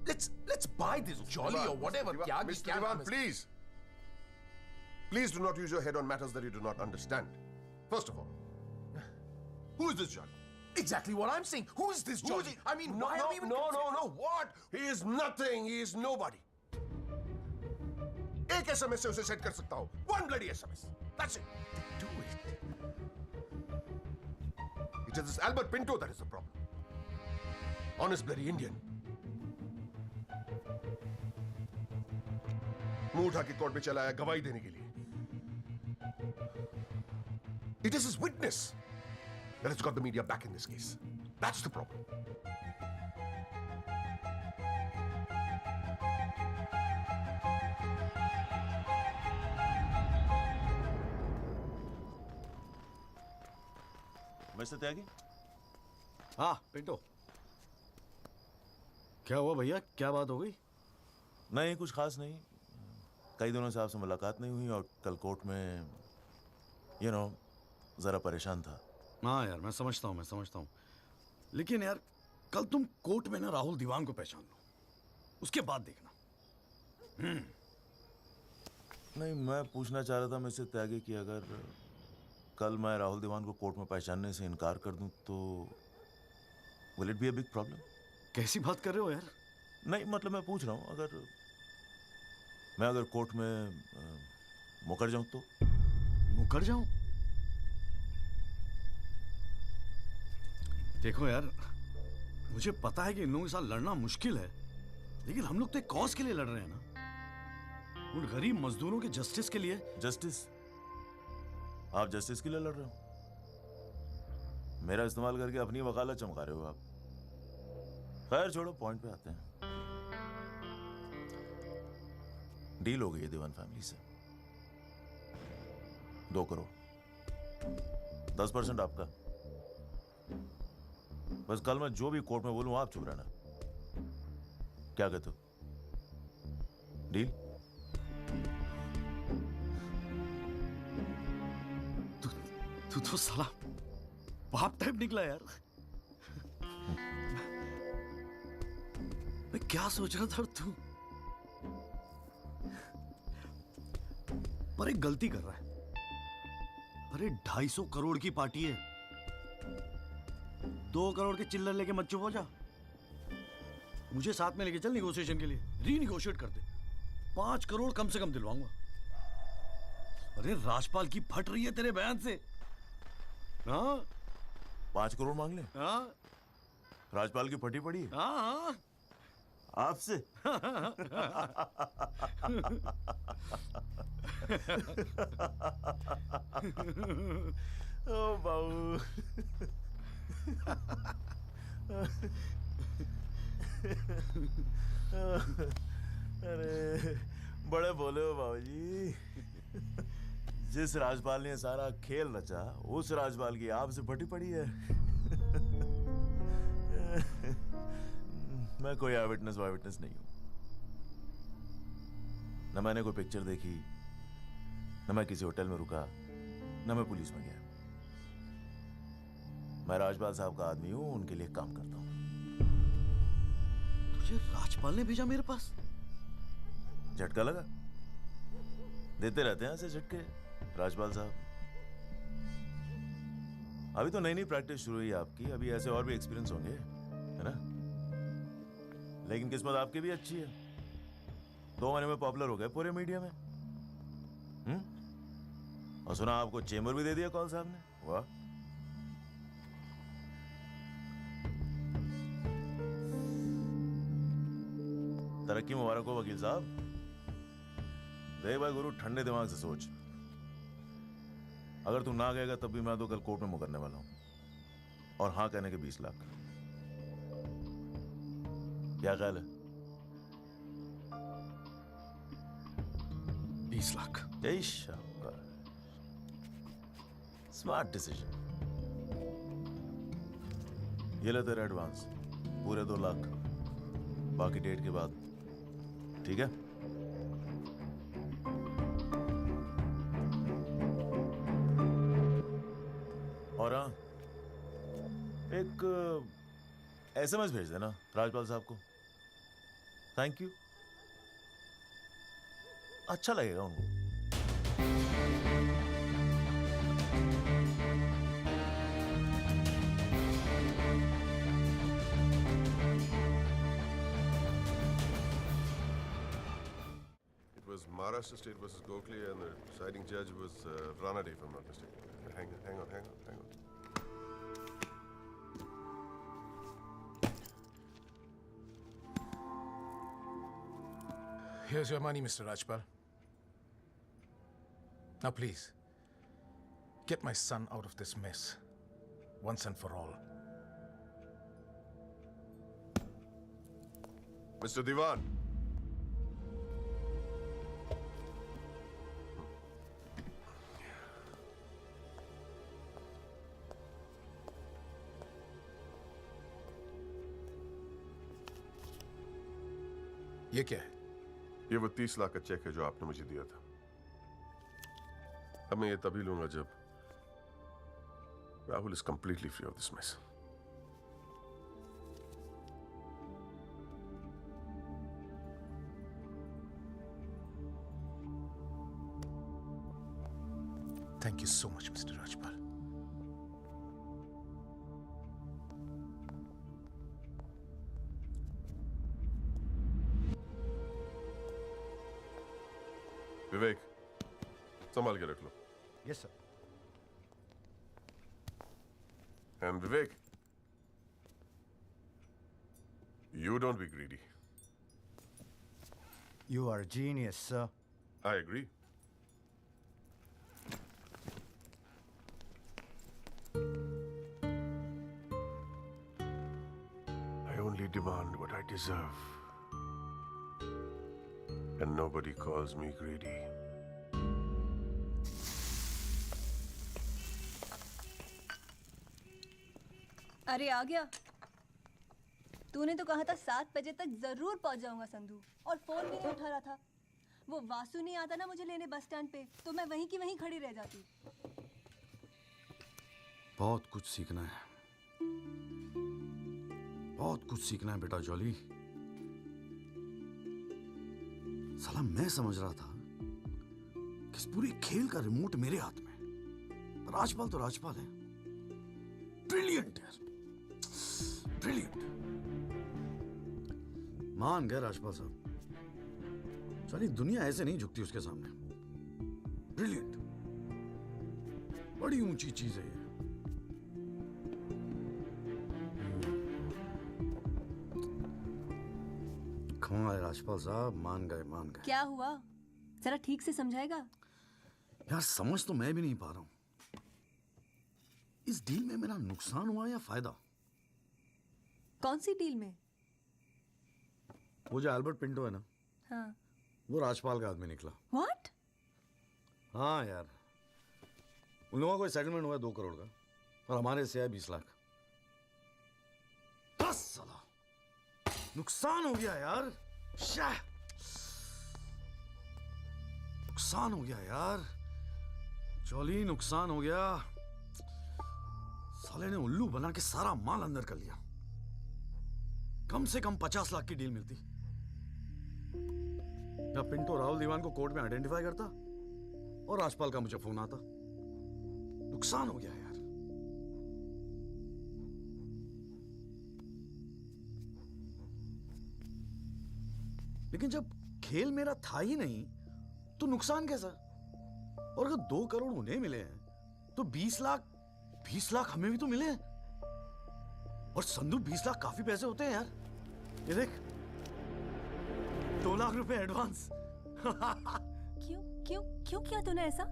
let's buy this jolly or whatever. Mr. Diwan, please. Please do not use your head on matters that you do not understand. First of all, who is this Jolly? Exactly what I'm saying. Who is this Jolly? I mean, no, why are we even... No. What? He is nothing. He is nobody. एक SMS से उसे set कर सकता हूँ. One bloody SMS. That's it. Do it. It is this Albert Pinto that is the problem. Honest bloody Indian. मुंह उठा के court में चला आया गवाही देने के लिए. It is his witness that has got the media back in this case. That's the problem. Mister Tyagi? हाँ पिंटो, क्या हुआ भैया? क्या बात हो गई? नहीं, कुछ खास नहीं. कई दिनों से आपसे मुलाकात नहीं हुई और कल कोर्ट में जरा परेशान था. हाँ यार, मैं समझता हूँ. लेकिन यार, कल तुम कोर्ट में ना राहुल दीवान को पहचान लो, उसके बाद देखना. नहीं, मैं पूछना चाह रहा था मिस्टर त्यागी कि अगर कल मैं राहुल दीवान को कोर्ट में पहचानने से इनकार कर दूं तो will it be a big problem? कैसी बात कर रहे हो यार? नहीं, मतलब मैं पूछ रहा हूं, अगर कोर्ट में मुकर जाऊं तो? मुकर जाऊं? देखो यार, मुझे पता है कि इन लोगों के साथ लड़ना मुश्किल है, लेकिन हम लोग तो एक कॉज के लिए लड़ रहे हैं ना, उन गरीब मजदूरों के जस्टिस के लिए. जस्टिस? आप जस्टिस के लिए लड़ रहे हो? मेरा इस्तेमाल करके अपनी वकालत चमका रहे हो आप. खैर छोड़ो, पॉइंट पे आते हैं. डील हो गई है दीवान फैमिली से. 2 करोड़, 10% आपका. बस कल मैं जो भी कोर्ट में बोलूं आप चुप रहना. क्या कहते हो? डील? तू तो साला बाप टाइप निकला यार. मैं क्या सोच रहा था तू? पर एक गलती कर रहा है. अरे 250 करोड़ की पार्टी है. 2 करोड़ के चिल्लर लेके मत चुप हो जा. मुझे साथ में लेके चल निगोशिएशन के लिए. रीनिगोशिएट कर दे. 5 करोड़ कम से कम दिलवाऊंगा. अरे राजपाल की फट रही है तेरे बयान से. हाँ, 5 करोड़ मांग ले? हाँ, राजपाल की फटी पड़ी है? हाँ. आपसे? ओ बाबू. अरे बड़े बोले हो बाबूजी. जिस राजपाल ने सारा खेल रचा, उस राजपाल की आपसे फटी पड़ी है. मैं कोई आई विटनेस नहीं हूं. न मैंने कोई पिक्चर देखी, न मैं किसी होटल में रुका, न मैं पुलिस में गया. मैं राजपाल साहब का आदमी हूं, उनके लिए काम करता हूं. तुझे राजपाल ने भेजा मेरे पास? झटका लगा? देते रहते हैं ऐसे झटके राजपाल साहब. अभी तो नई प्रैक्टिस शुरू हुई आपकी. अभी ऐसे और भी एक्सपीरियंस होंगे, है ना? लेकिन किस्मत आपकी भी अच्छी है. 2 महीने में पॉपुलर हो गए पूरे मीडिया में. और सुना आपको चेंबर भी दे दिया कौल साहब ने. वाह. तरक्की मुबारक हो वकील साहब. देख भाई गुरु, ठंडे दिमाग से सोच. अगर तू ना गएगा तब भी मैं तो कल कोर्ट में मुकरने वाला हूं. और हाँ कहने के 20 लाख. क्या ख्याल है? 20 लाख. Smart decision. ये ले तेरा एडवांस, पूरे 2 लाख. बाकी डेट के बाद. ठीक है? और हाँ, एक एसएमएस भेज देना राजपाल साहब को। थैंक यू, अच्छा लगेगा उनको। It was Maharashtra State versus Gokhale, and the deciding judge was Ranade, if I'm not mistaken. Hang on. Here's your money, Mr. Rajpal. Now please, get my son out of this mess, once and for all. Mr. Diwan. ये क्या है? ये वो 30 लाख का check है जो आपने मुझे दिया था। अब मैं ये तभी लूंगा जब Rahul is completely free of this mess. Thank you so much, Mr. Rajpal. Vivek, संभाल के रख लो। Yes sir. And Vivek, you don't be greedy. You are a genius, sir. I agree. I only demand what I deserve. And nobody calls me greedy. अरे आ गया। तूने तो कहा था 7 बजे तक जरूर पहुंच जाऊंगा संधू, और फोन भी नहीं उठा रहा था। वो वासु नहीं आता ना मुझे लेने बस स्टैंड पे, तो मैं वहीं की वहीं खड़ी रह जाती। बहुत कुछ सीखना है, बहुत कुछ सीखना है बेटा जॉली। साला मैं समझ रहा था कि इस पूरे खेल का रिमोट मेरे हाथ में। राजपाल तो राजपाल है, ब्रिलियंट है, ब्रिलियंट। मान गए राजपाल साहब, सारी दुनिया ऐसे नहीं झुकती उसके सामने। ब्रिलियंट, बड़ी ऊंची चीज है ये। कमाल है राजपाल साहब, मान गए मान गए। क्या हुआ, जरा ठीक से समझाएगा? यार समझ तो मैं भी नहीं पा रहा हूं, इस डील में मेरा नुकसान हुआ या फायदा? कौन सी डील में? वो जो एल्बर्ट पिंटो है ना, हाँ। वो राजपाल का आदमी निकला। What? हाँ यार, उन लोगों को सेटलमेंट हुआ 2 करोड़ का, और हमारे से है 20 लाख। 10 साला नुकसान हो गया यार। शाह, नुकसान हो गया यार, जॉली नुकसान हो गया। साले ने उल्लू बना के सारा माल अंदर कर लिया। कम से कम 50 लाख की डील मिलती। या पिंटो राहुल दीवान को कोर्ट में आइडेंटिफाई करता और राजपाल का मुझे फोन आता। नुकसान हो गया यार। लेकिन जब खेल मेरा था ही नहीं तो नुकसान कैसा? और अगर 2 करोड़ उन्हें मिले हैं तो 20 लाख हमें भी तो मिले हैं। और संधू 20 लाख काफी पैसे होते हैं यार। ये देख, 2 लाख रुपए एडवांस। क्यों किया तूने ऐसा?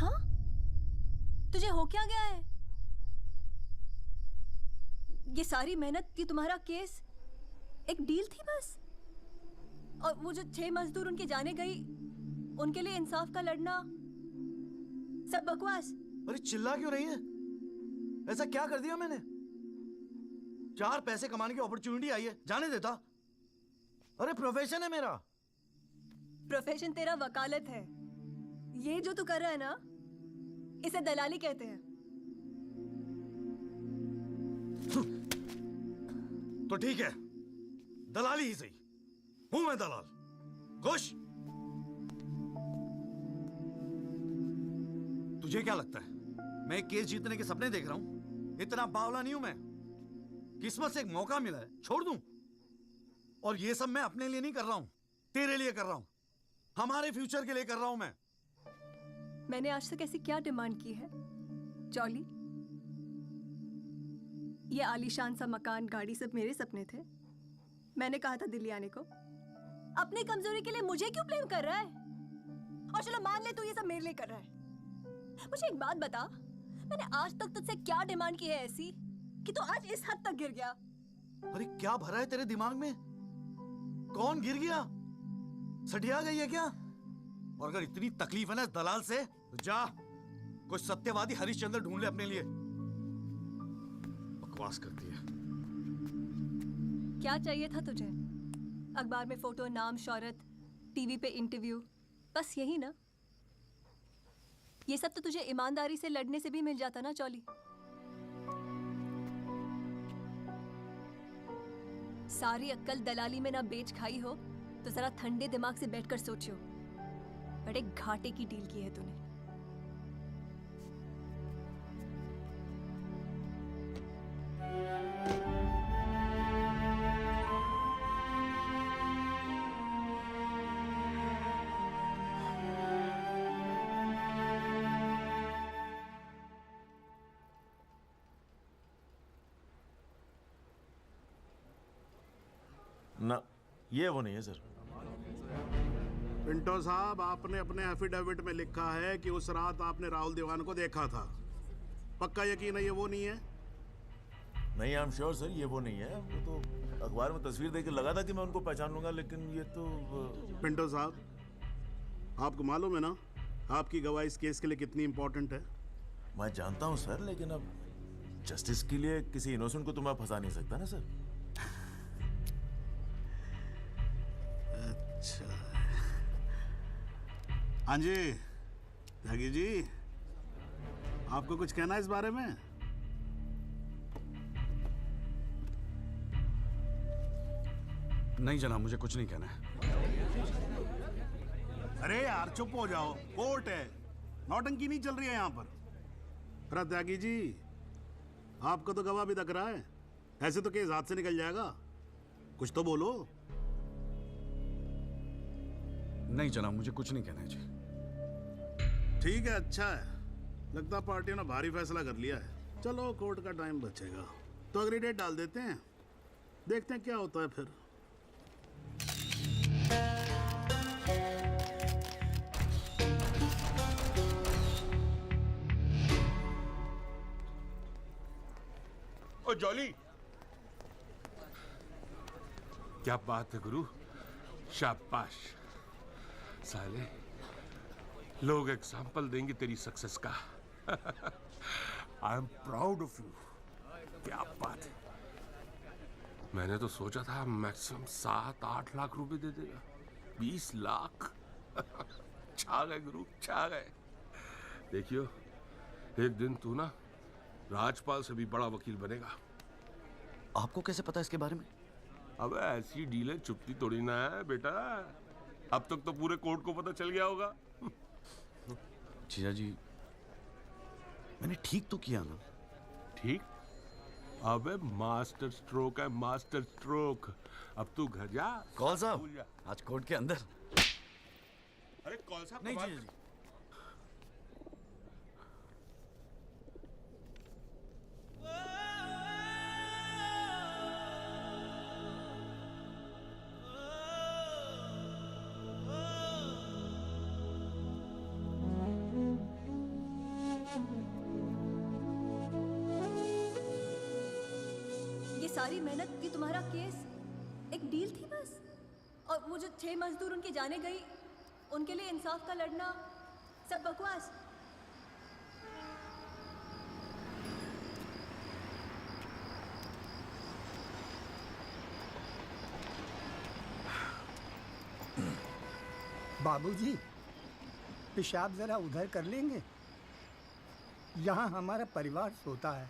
हाँ, तुझे हो क्या गया है? ये सारी मेहनत, ये तुम्हारा केस एक डील थी बस? और वो जो 6 मजदूर उनके जाने गई, उनके लिए इंसाफ का लड़ना, सब बकवास। अरे चिल्ला क्यों रही है? ऐसा क्या कर दिया मैंने? 4 पैसे कमाने की अपॉर्चुनिटी आई है, जाने देता? अरे प्रोफेशन है मेरा। प्रोफेशन तेरा वकालत है। ये जो तू कर रहा है ना, इसे दलाली कहते हैं। तो ठीक है, दलाली ही सही, हूं मैं दलाल। खुश? तुझे क्या लगता है मैं केस जीतने के सपने देख रहा हूं? इतना बावला नहीं हूं मैं। किस्मत से एक मौका मिला है, छोड़ दूं? और ये सब मैं अपने लिए नहीं कर रहा हूं, तेरे लिए कर रहा हूं, हमारे फ्यूचर के लिए कर रहा हूं मैं। मैंने आज तक ऐसी क्या डिमांड की है जॉली? ये आलीशान सा मकान, गाड़ी सब मेरे सपने थे। मैंने कहा था दिल्ली आने को। अपनी कमजोरी के लिए मुझे क्यों ब्लेम कर रहा है? और चलो मान ले तू ये सब मेरे लिए कर रहा है। मुझे एक बात बता, मैंने आज तक तुझसे क्या डिमांड की है ऐसी कि तू आज इस हद तक गिर गया? अरे क्या भरा है तेरे दिमाग में? कौन गिर गया? सटिया गई है क्या? और अगर इतनी तकलीफ है ना दलाल से, तो जा कोई सत्यवादी हरिश्चंद्र ढूंढ ले अपने लिए। बकवास करती है। क्या चाहिए था तुझे? अखबार में फोटो, नाम, शोहरत, टीवी पे इंटरव्यू, बस यही ना? ये सब तो तुझे ईमानदारी से लड़ने से भी मिल जाता ना चौली। सारी अक्कल दलाली में ना बेच खाई हो तो जरा ठंडे दिमाग से बैठकर सोचो, बड़े घाटे की डील की है तूने। ना, ये वो नहीं है सर। पिंटो साहब, आपने अपने एफिडेविट में लिखा है कि उस रात आपने राहुल दीवान को देखा था। पक्का यकीन है ये वो नहीं है? नहीं, आई एम श्योर सर, ये वो नहीं है। वो तो अखबार में तस्वीर देख के लगा था कि मैं उनको पहचान लूंगा, लेकिन ये तो पिंटो साहब, आपको मालूम है ना आपकी गवाही इस केस के लिए कितनी इंपॉर्टेंट है? मैं जानता हूँ सर, लेकिन अब जस्टिस के लिए किसी इनोसेंट को तो मैं फंसा नहीं सकता ना सर। अच्छा, हाँ जी त्यागी जी, आपको कुछ कहना है इस बारे में? नहीं जनाब, मुझे कुछ नहीं कहना है। अरे यार चुप हो जाओ, कोर्ट है, नौटंकी नहीं चल रही है यहाँ पर। अरे त्यागी जी, आपको तो गवाह भी दिख रहा है, ऐसे तो केस हाथ से निकल जाएगा, कुछ तो बोलो। नहीं जनाब, मुझे कुछ नहीं कहना है जी। ठीक है, अच्छा है, लगता पार्टी ने भारी फैसला कर लिया है। चलो कोर्ट का टाइम बचेगा तो अगली डेट डाल देते हैं, देखते हैं क्या होता है फिर। ओ जॉली, क्या बात है गुरु, शाबाश। साले लोग एग्जाम्पल देंगे तेरी सक्सेस का। I am proud of you. क्या बात है। मैंने तो सोचा था मैक्सिमम 7-8 लाख रुपए दे देगा, 20 लाख। छा गए गुरु, छा गए। देखियो, एक दिन तू ना राजपाल से भी बड़ा वकील बनेगा। आपको कैसे पता इसके बारे में? अब ऐसी डीलें चुपती थोड़ी ना है बेटा। अब तक तो पूरे कोर्ट को पता चल गया होगा। जीजा जी, मैंने ठीक तो किया ना? ठीक? अबे मास्टर स्ट्रोक है, मास्टर स्ट्रोक। अब तू घर जा। कौल साहब, आज कोर्ट के अंदर। अरे कौल साहब, नहीं जीजा जी। सारी मेहनत, ये तुम्हारा केस एक डील थी बस? और वो जो 6 मजदूर उनके जाने गई, उनके लिए इंसाफ का लड़ना सब बकवास? बाबूजी, पेशाब जरा उधर कर लेंगे? यहाँ हमारा परिवार सोता है।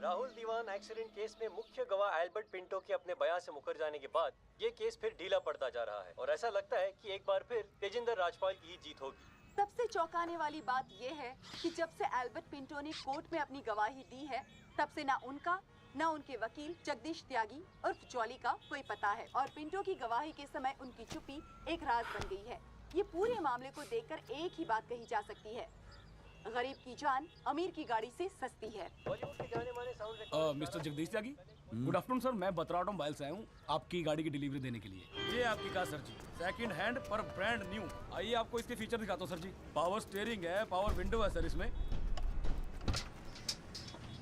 राहुल दीवान एक्सीडेंट केस में मुख्य गवाह एल्बर्ट पिंटो के अपने बयान से मुकर जाने के बाद ये केस फिर ढीला पड़ता जा रहा है और ऐसा लगता है कि एक बार फिर तेजिंदर राजपाल की ही जीत होगी। सबसे चौंकाने वाली बात यह है कि जब से एल्बर्ट पिंटो ने कोर्ट में अपनी गवाही दी है तब से ना उनका न उनके वकील जगदीश त्यागी उर्फ जॉली का कोई पता है और पिंटो की गवाही के समय उनकी चुप्पी एक राज बन गई है। ये पूरे मामले को देखकर एक ही बात कही जा सकती है, गरीब की जान अमीर की गाड़ी से सस्ती है। बॉलीवुड के जाने माने साउंड मिस्टर जगदीश त्यागी, गुड आफ्टरनून सर। मैं बत्रा ऑटोमोबाइल से आया हूँ आपकी गाड़ी की डिलीवरी देने के लिए। ये आपकी कार सर जी, सेकंड हैंड पर ब्रांड न्यू। आइए आपको इसके फीचर दिखाता हूँ सर जी। पावर स्टीयरिंग है, पावर विंडो है सर इसमें,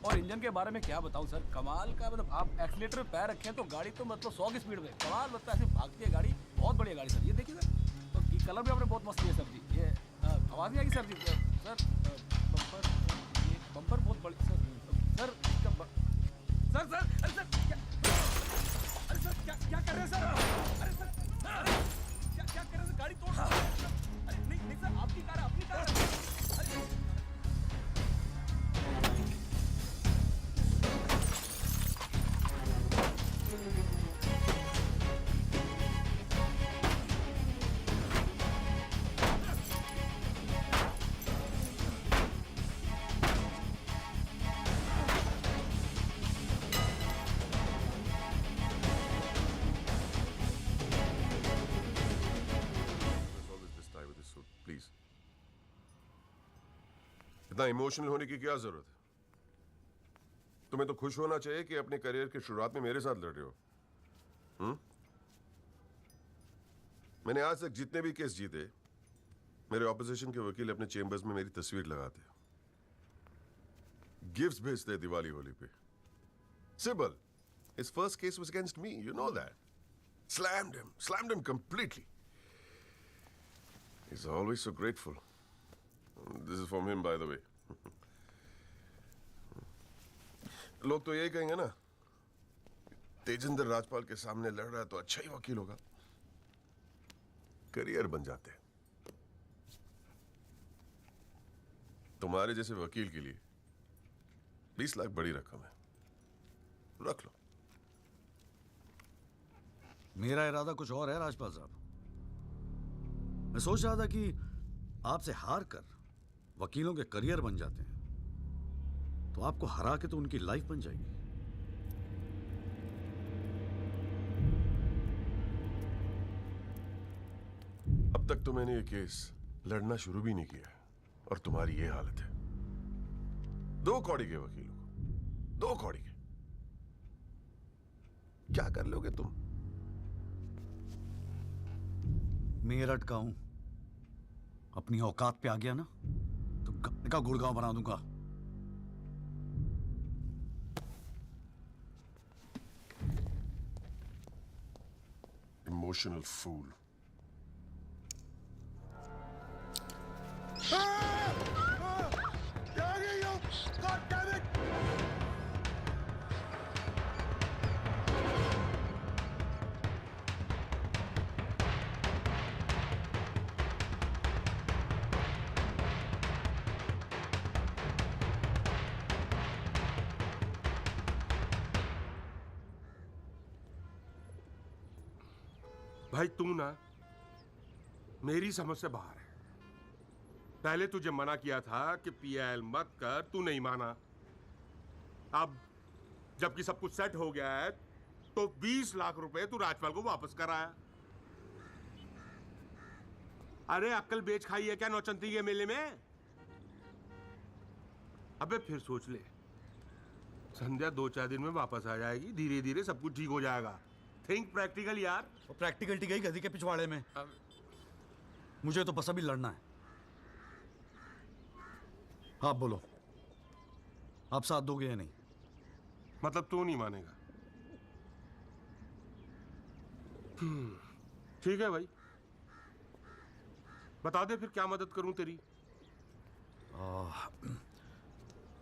और इंजन के बारे में क्या बताऊँ सर, कमाल का। मतलब आप एक्सीलेटर पे पैर रखें तो गाड़ी तो मतलब 100 की स्पीड में कमाल लगता है, ऐसे भागती है गाड़ी। बहुत बढ़िया गाड़ी सर, ये देखिए सर। तो कलर भी आपने बहुत मस्त किया सर जी। ये आवाज़ नहीं आएगी सर जी। सर बम्पर, ये बम्पर बहुत बड़ी सर। सर इसका सर सर अरे सर क्या, अरे सर क्या कर रहे हैं सर? अरे सर क्या कर रहे हैं सर? गाड़ी तोड़। अरे नहीं सर, आपकी कार है, अपनी कार है। अरे प्लीज, इतना इमोशनल होने की क्या जरूरत है? तुम्हें तो खुश होना चाहिए कि अपने करियर की शुरुआत में मेरे साथ लड़ रहे हो। मैंने आज तक जितने भी केस जीते, मेरे ऑपोजिशन के वकील अपने चेंबर्स में मेरी तस्वीर लगाते, गिफ्ट्स भेजते दिवाली होली पे। Sibal, his first case was against me, you know that. Slammed him completely. He's always so grateful. This is from him, by the way. लोग तो यही कहेंगे ना, तेजिंदर राजपाल के सामने लड़ रहा है तो अच्छा ही वकील होगा, करियर बन जाते हैं। तुम्हारे जैसे वकील के लिए 20 लाख बड़ी रकम है, रख लो। मेरा इरादा कुछ और है राजपाल साहब। मैं सोच रहा था कि आपसे हार कर वकीलों के करियर बन जाते हैं तो आपको हरा के तो उनकी लाइफ बन जाएगी। अब तक तो मैंने ये केस लड़ना शुरू भी नहीं किया और तुम्हारी ये हालत है। 2 कौड़ी के वकीलों को, 2 कौड़ी के, क्या कर लोगे तुम? मेरठ का हूं, अपनी औकात पे आ गया ना तो गाने का गुड़गांव बना दूंगा। Emotional fool. भाई तू ना मेरी समझ से बाहर है। पहले तुझे मना किया था कि पीएल मत कर, तू नहीं माना। अब जबकि सब कुछ सेट हो गया है तो 20 लाख रुपए तू राजपाल को वापस कराया। अरे अक्ल बेच खाई है क्या नौचंती के मेले में? अबे फिर सोच ले, संध्या 2-4 दिन में वापस आ जाएगी, धीरे धीरे सब कुछ ठीक हो जाएगा। थिंक प्रैक्टिकल यार। और प्रैक्टिकलिटी गई गधी के पिछवाड़े में। मुझे तो बस अभी लड़ना है। आप बोलो, आप साथ दोगे या नहीं? मतलब तू नहीं मानेगा? ठीक है भाई, बता दे फिर क्या मदद करूं तेरी।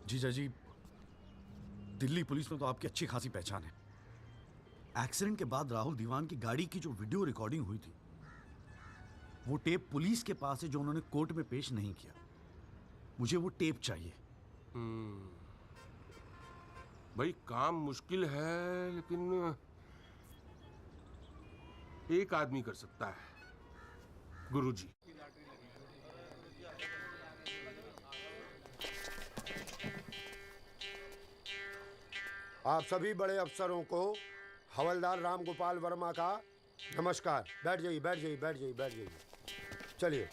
जीजा जी, दिल्ली पुलिस में तो आपकी अच्छी खासी पहचान है। एक्सीडेंट के बाद राहुल दीवान की गाड़ी की जो वीडियो रिकॉर्डिंग हुई थी, वो टेप पुलिस के पास है जो उन्होंने कोर्ट में पेश नहीं किया। मुझे वो टेप चाहिए। भाई काम मुश्किल है, लेकिन एक आदमी कर सकता है, गुरुजी। आप सभी बड़े अफसरों को हवलदार राम गोपाल वर्मा का नमस्कार। बैठ जाइए, बैठ जाइए, बैठ जाइए, बैठ जाइए। चलिए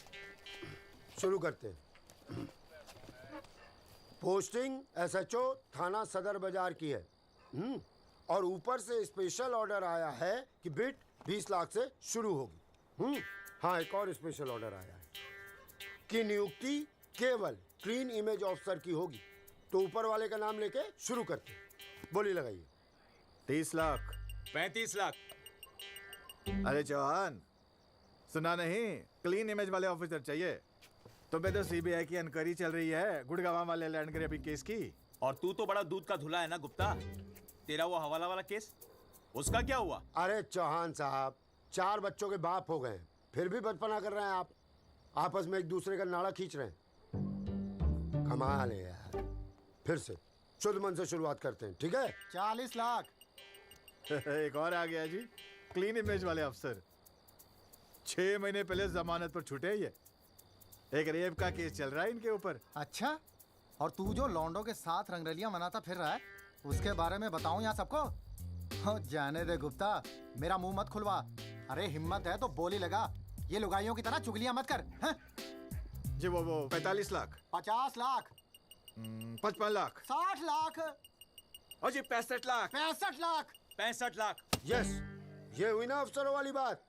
शुरू करते हैं। पोस्टिंग एसएचओ थाना सदर बाजार की है। और ऊपर से स्पेशल ऑर्डर आया है कि बिट 20 लाख से शुरू होगी। हाँ, एक और स्पेशल ऑर्डर आया है कि नियुक्ति केवल क्लीन इमेज ऑफिसर की होगी। तो ऊपर वाले का नाम लेके शुरू करते हैं। बोली लगाइए। 30 लाख 35 लाख। अरे चौहान, सुना नहीं? क्लीन इमेज वाले ऑफिसर चाहिए। तुम्हें तो सीबीआई की इंक्वायरी चल रही है गुड़गांव वाले लैंड ग्रैबिंग केस की। और तू तो बड़ा दूध का धुला है ना गुप्ता। तेरा वो हवाला वाला केस, उसका क्या हुआ? अरे चौहान साहब, 4 बच्चों के बाप हो गए, फिर भी बचपना कर रहे हैं आप। आपस में एक दूसरे का नाड़ा खींच रहे हैं। कमाल है यार। फिर से शुद्ध मन से शुरुआत करते हैं, ठीक है? 40 लाख। एक और आ गया जी, क्लीन इमेज वाले अफसर। 6 महीने पहले जमानत पर छूटे ये। एक रेप का केस चल रहा है इनके ऊपर। अच्छा, और तू जो लौंडों के साथ रंगरलियां मनाता फिर रहा है, उसके बारे में बताऊं यहाँ सबको? हो जाने दे गुप्ता, मेरा मुंह मत खुलवा। अरे हिम्मत है तो बोली लगा, ये लुगाइयों की तरह चुगलियां मत कर। जी वो 45 लाख। 50 लाख। 55 लाख। 60 लाख। और जी 65 लाख। 65 लाख। 65 लाख। यस, ये हुई ना अफसरों वाली बात।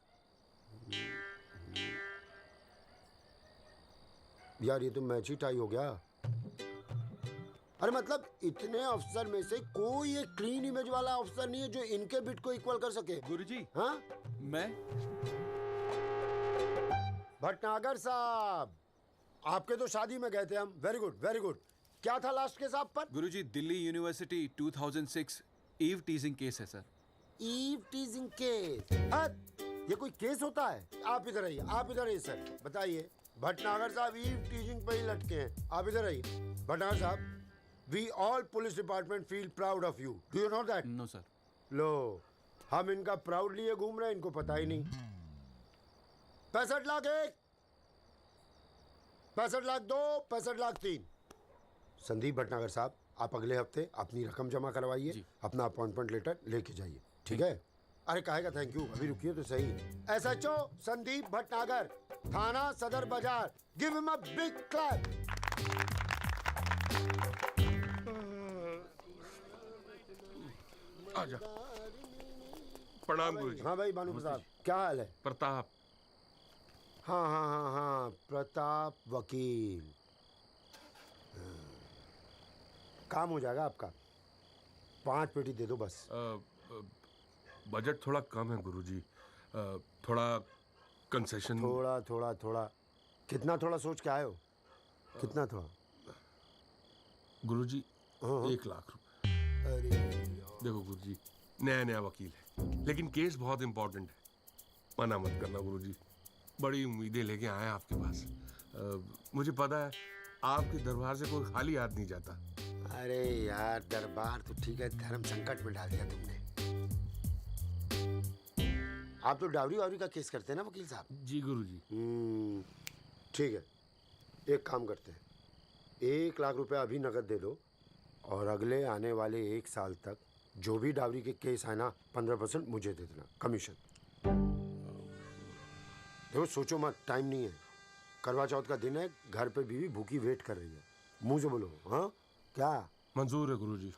यार ये तो मैच ही टाई हो गया। अरे मतलब इतने अफसर में से कोई एक क्लीन इमेज वाला अफसर नहीं है जो इनके बिट को इक्वल कर सके। गुरुजी, हाँ? मैं भटनागर साहब, आपके तो शादी में गए थे हम। Very good, very good. क्या था लास्ट केस आप पर? गुरुजी, Delhi university 2006 eve teasing case है सर। Eve teasing case? ये कोई केस होता है? आप इधर आइए, आप इधर आइए सर, बताइए। भटनागर साहब ईव टीजिंग पे ही लटके हैं। आप इधर आइए। भटनागर साहब, we all police department feel proud of you. Do you know that? No sir. लो, हम इनका प्राउड लिए घूम रहे हैं, इनको पता ही नहीं। 65 लाख 1, 65 लाख 2, 65 लाख 3। संदीप भटनागर साहब, आप अगले हफ्ते अपनी रकम जमा करवाइए, अपना अपॉइंटमेंट लेटर लेके जाइए, ठीक है? अरे काहे का थैंक यू, अभी रुकिए तो सही। एसएचओ संदीप भटनागर, थाना सदर बाजार, give him a big clap. आजा। प्रणाम गुरुजी। हाँ भाई भानु प्रताप, क्या हाल है? प्रताप। हाँ, प्रताप वकील। काम हो जाएगा आपका। 5 पेटी दे दो बस। बजट थोड़ा कम है गुरुजी, थोड़ा कंसेशन। थोड़ा कितना थोड़ा सोच के आए हो? कितना थोड़ा? गुरुजी 1 लाख रुपए। अरे देखो गुरुजी, नया वकील है, लेकिन केस बहुत इंपॉर्टेंट है। मना मत करना गुरुजी, बड़ी उम्मीदें लेके आए आपके पास। मुझे पता है आपके दरबार से कोई खाली हाथ नहीं जाता। अरे यार, दरबार तो ठीक है, धर्म संकट में डाल दिया तुमने। आप तो डावरी का केस करते हैं ना वकील साहब? जी गुरुजी। ठीक है, एक काम करते हैं, 1 लाख रुपए अभी नकद दे दो, और अगले आने वाले 1 साल तक जो भी डावरी के केस है ना, 15% मुझे दे देना कमीशन। देखो सोचो मत, टाइम नहीं है। करवा चौथ का दिन है, घर पे बीवी भूखी वेट कर रही है। मुंह से बोलो। हाँ, क्या मंजूर है गुरुजी?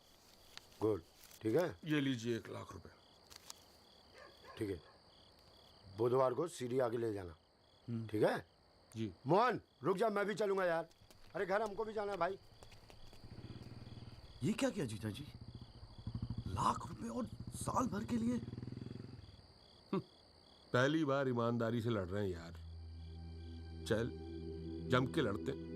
गुड, ठीक है। ये लीजिए 1 लाख रुपए। ठीक है, बुधवार को सीढ़ी आगे ले जाना, ठीक है? जी। मोहन रुक जा, मैं भी चलूंगा यार। अरे घर हमको भी जाना है भाई। ये क्या किया जीजा जी? 1 लाख रुपए और साल भर के लिए? पहली बार ईमानदारी से लड़ रहे हैं यार। चल जम के लड़ते हैं।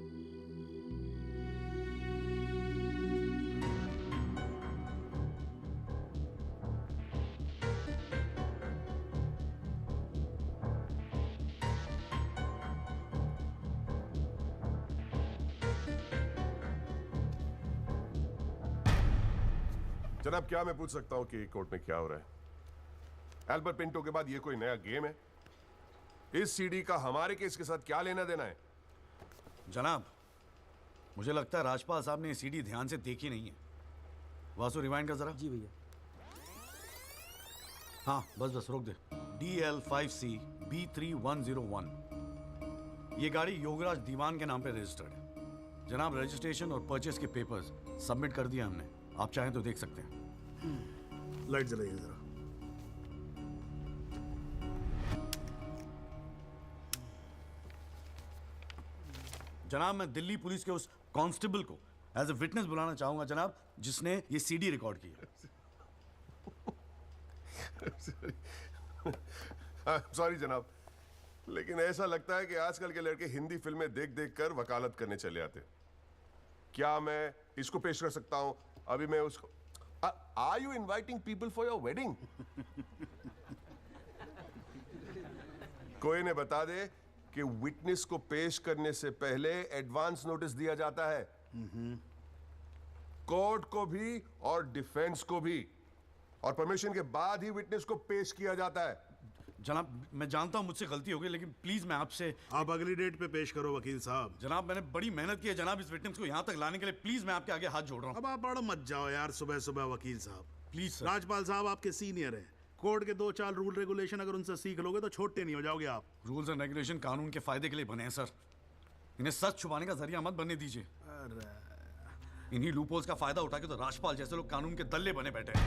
जनाब, क्या मैं पूछ सकता हूं कि कोर्ट में क्या हो रहा है? एल्बर्ट पिंटो के बाद ये कोई नया गेम है? इस सीडी का हमारे केस के साथ क्या लेना देना है? जनाब, मुझे लगता है राजपाल साहब ने ये सीडी ध्यान से देखी नहीं है। वासु रिवाइंड कर जरा। जी भैया। हाँ बस रोक दे। DL5C B3101, ये गाड़ी योगराज दीवान के नाम पे रजिस्टर्ड है। जनाब, रजिस्ट्रेशन और परचेस के पेपर्स सबमिट कर दिए हमने, आप चाहें तो देख सकते हैं। लाइट जलाइए जरा। जनाब, मैं दिल्ली पुलिस के उस कांस्टेबल को एज ए विटनेस बुलाना चाहूंगा जनाब, जिसने ये सीडी रिकॉर्ड की है। सॉरी जनाब, लेकिन ऐसा लगता है कि आजकल के लड़के हिंदी फिल्में देख देख कर वकालत करने चले आते। क्या मैं इसको पेश कर सकता हूं? अभी मैं उसको are you inviting people for your wedding? कोई ने बता दे कि विटनेस को पेश करने से पहले एडवांस नोटिस दिया जाता है, कोर्ट को भी और डिफेंस को भी, और परमिशन के बाद ही विटनेस को पेश किया जाता है। जनाब, मैं जानता हूं मुझसे गलती हो गई, लेकिन प्लीज मैं आपसे। आप अगली डेट पे पेश करो वकील साहब। जनाब, मैंने बड़ी मेहनत की है जनाब इस विटनेस को यहां तक लाने के लिए। प्लीज मैं आपके आगे हाथ जोड़ रहा हूं। अब आप बड़ा मत जाओ यार सुबह सुबह वकील साहब। Please sir. राजपाल साहब आपके सीनियर हैं। कोर्ट के 2-4 रूल रेगुलेशन अगर उनसे सीख लोगे तो छोटे नहीं हो जाओगे आप। रूल्स एंड रेगुलेशन कानून के फायदे के लिए बने हैं सर, इन्हें सच छुपाने का जरिया मत बनने दीजिए। इन्हीं लूपहोल्स का फायदा उठा के तो राजपाल जैसे लोग कानून के दल्ले बने बैठे हैं।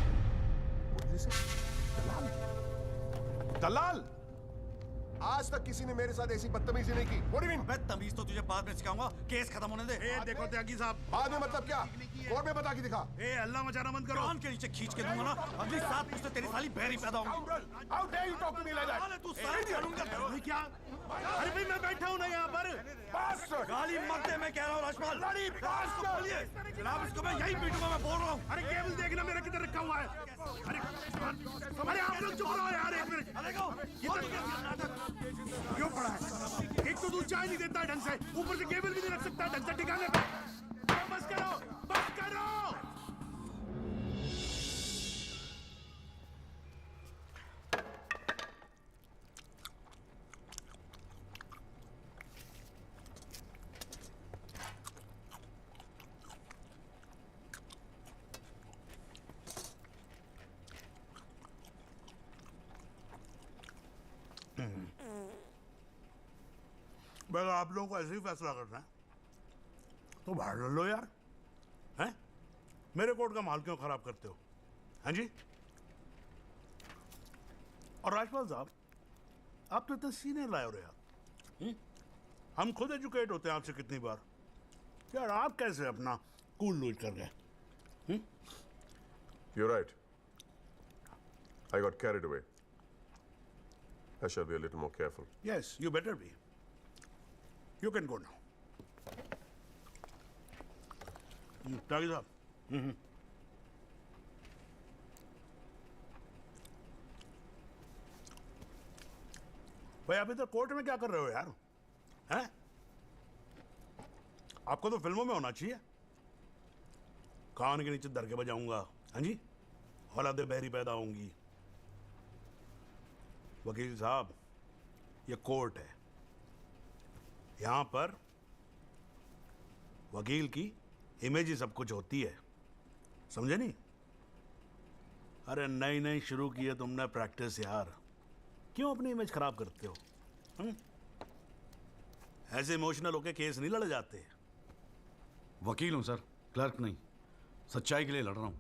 दलाल? आज तक किसी ने मेरे साथ ऐसी बदतमीजी नहीं की। What do you mean? मैं तमीज तो तुझे बाद में सिखाऊंगा, केस खत्म होने दे। देखो त्यागी साहब, बाद में मतलब क्या? कोर्ट में बता के दिखा। अल्लाह मचाना बंद करो। कान के नीचे खींच के दूंगा ना, अगली सात मुझसे तेरी साली बहरी पैदा होगी। How dare you talk to me like that? तू सारे कानून का भाई क्या? अरे भाई मैं बैठा हूं ना यहाँ पर। गाली मत दे, मैं कह रहा हूँ राजपाल। जनाब, इसको मैं यही पीटूंगा, मैं बोल रहा हूँ। अरे केबल देखना मेरा किधर रखा हुआ है। अरे आप लोग चुप रहो यार एक मिनट। क्यों पड़ा है? एक तो दूध चाय नहीं देता ढंग से, ऊपर से केबल भी नहीं रख सकता ढंग से ठिकाने पे। बस करो, बस करो। अगर आप लोगों को ऐसे ही फैसला करना है तो बाहर लड़ लो यार। हैं? मेरे कोर्ट का माहौल क्यों खराब करते हो? हाँ जी। और राजपाल साहब, आप तो इतने सीनियर लाए हो रहे यार। हम खुद एजुकेट होते हैं आपसे कितनी बार। यार आप कैसे अपना कूल लूज कर गए? You're right. I got carried away. I shall be a little more careful. Yes, you better be. You can go now. त्यागी साहब। भाई आप इधर कोर्ट में क्या कर रहे हो यार? हैं? आपको तो फिल्मों में होना चाहिए। कान के नीचे दर के बजाऊंगा, हाँ जी, औलादे बहरी पैदा होंगी। वकील साहब, ये कोर्ट है, यहां पर वकील की इमेज ही सब कुछ होती है, समझे नहीं? अरे नई नई शुरू की है तुमने प्रैक्टिस यार, क्यों अपनी इमेज खराब करते हो? ऐसे इमोशनल होके केस नहीं लड़े जाते। वकील हूं सर, क्लर्क नहीं। सच्चाई के लिए लड़ रहा हूं।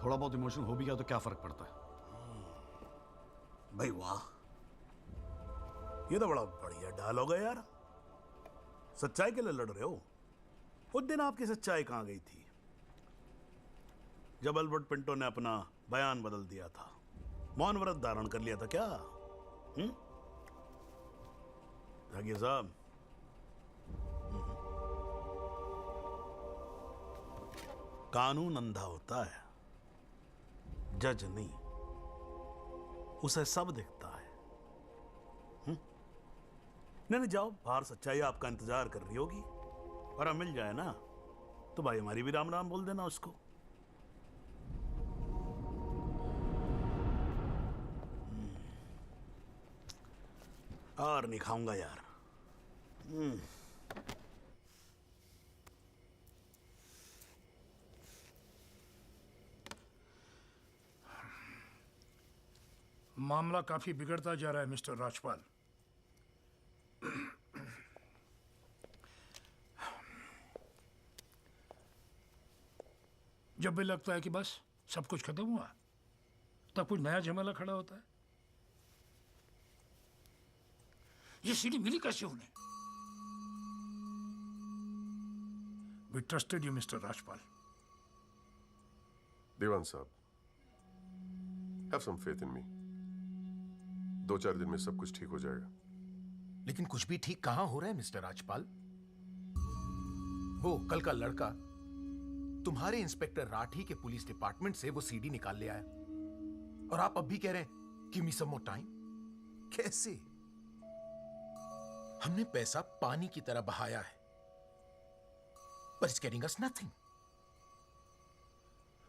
थोड़ा बहुत इमोशन हो भी गया तो क्या फर्क पड़ता है? भाई वाह, ये तो बड़ा बढ़िया डायलॉग है यार। सच्चाई के लिए लड़ रहे हो? उस दिन आपकी सच्चाई कहां गई थी जब एल्बर्ट पिंटो ने अपना बयान बदल दिया था, मौन व्रत धारण कर लिया था क्या? जागीर साहब, कानून अंधा होता है, जज नहीं, उसे सब दिखता है। नहीं जाओ, बाहर सच्चाई आपका इंतजार कर रही होगी, और अब मिल जाए ना तो भाई हमारी भी राम राम बोल देना उसको। और नहीं खाऊंगा यार। मामला काफी बिगड़ता जा रहा है मिस्टर राजपाल। जब भी लगता है कि बस सब कुछ खत्म हुआ, तब कुछ नया झमेला खड़ा होता है। ये सीढ़ी मिली कैसे उन्हें? We trusted you, Mr. Rajpal. देवान साहब, have some faith in me. 2-4 दिन में सब कुछ ठीक हो जाएगा। लेकिन कुछ भी ठीक कहां हो रहा है मिस्टर राजपाल? वो कल का लड़का तुम्हारे इंस्पेक्टर राठी के पुलिस डिपार्टमेंट से वो सीडी निकाल ले आया, और आप अब भी कह रहे हैं गिव मी सम मोर टाइम। कैसे? हमने पैसा पानी की तरह बहाया है, but it's getting us nothing.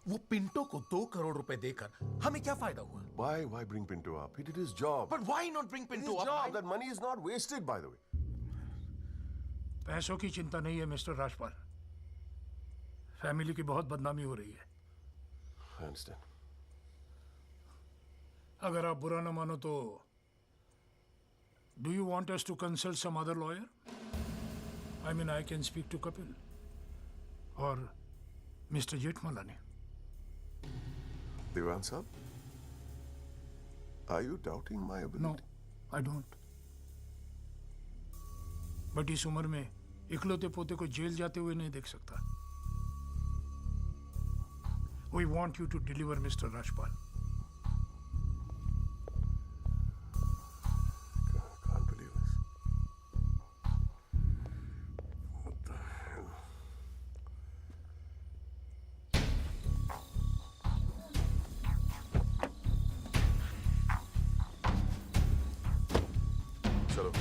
वो पिंटो को 2 करोड़ रुपए देकर हमें क्या फायदा हुआ? Why bring Pinto up? He did his job. But why not bring Pinto His up? job. That money is not wasted, by the way. पैसों की चिंता नहीं है मिस्टर राजपाल, फैमिली की बहुत बदनामी हो रही है। I understand. अगर आप बुरा ना मानो तो do you want us to consult some other lawyer? I mean, I can speak to Kapil or Mr. Jetmalani. Devan sahab, are you doubting my ability? No, I don't. But इस उम्र में इकलौते पोते को जेल जाते हुए नहीं देख सकता। We want you to deliver, Mr. Rajpal. Can't believe this. What the hell? चलो।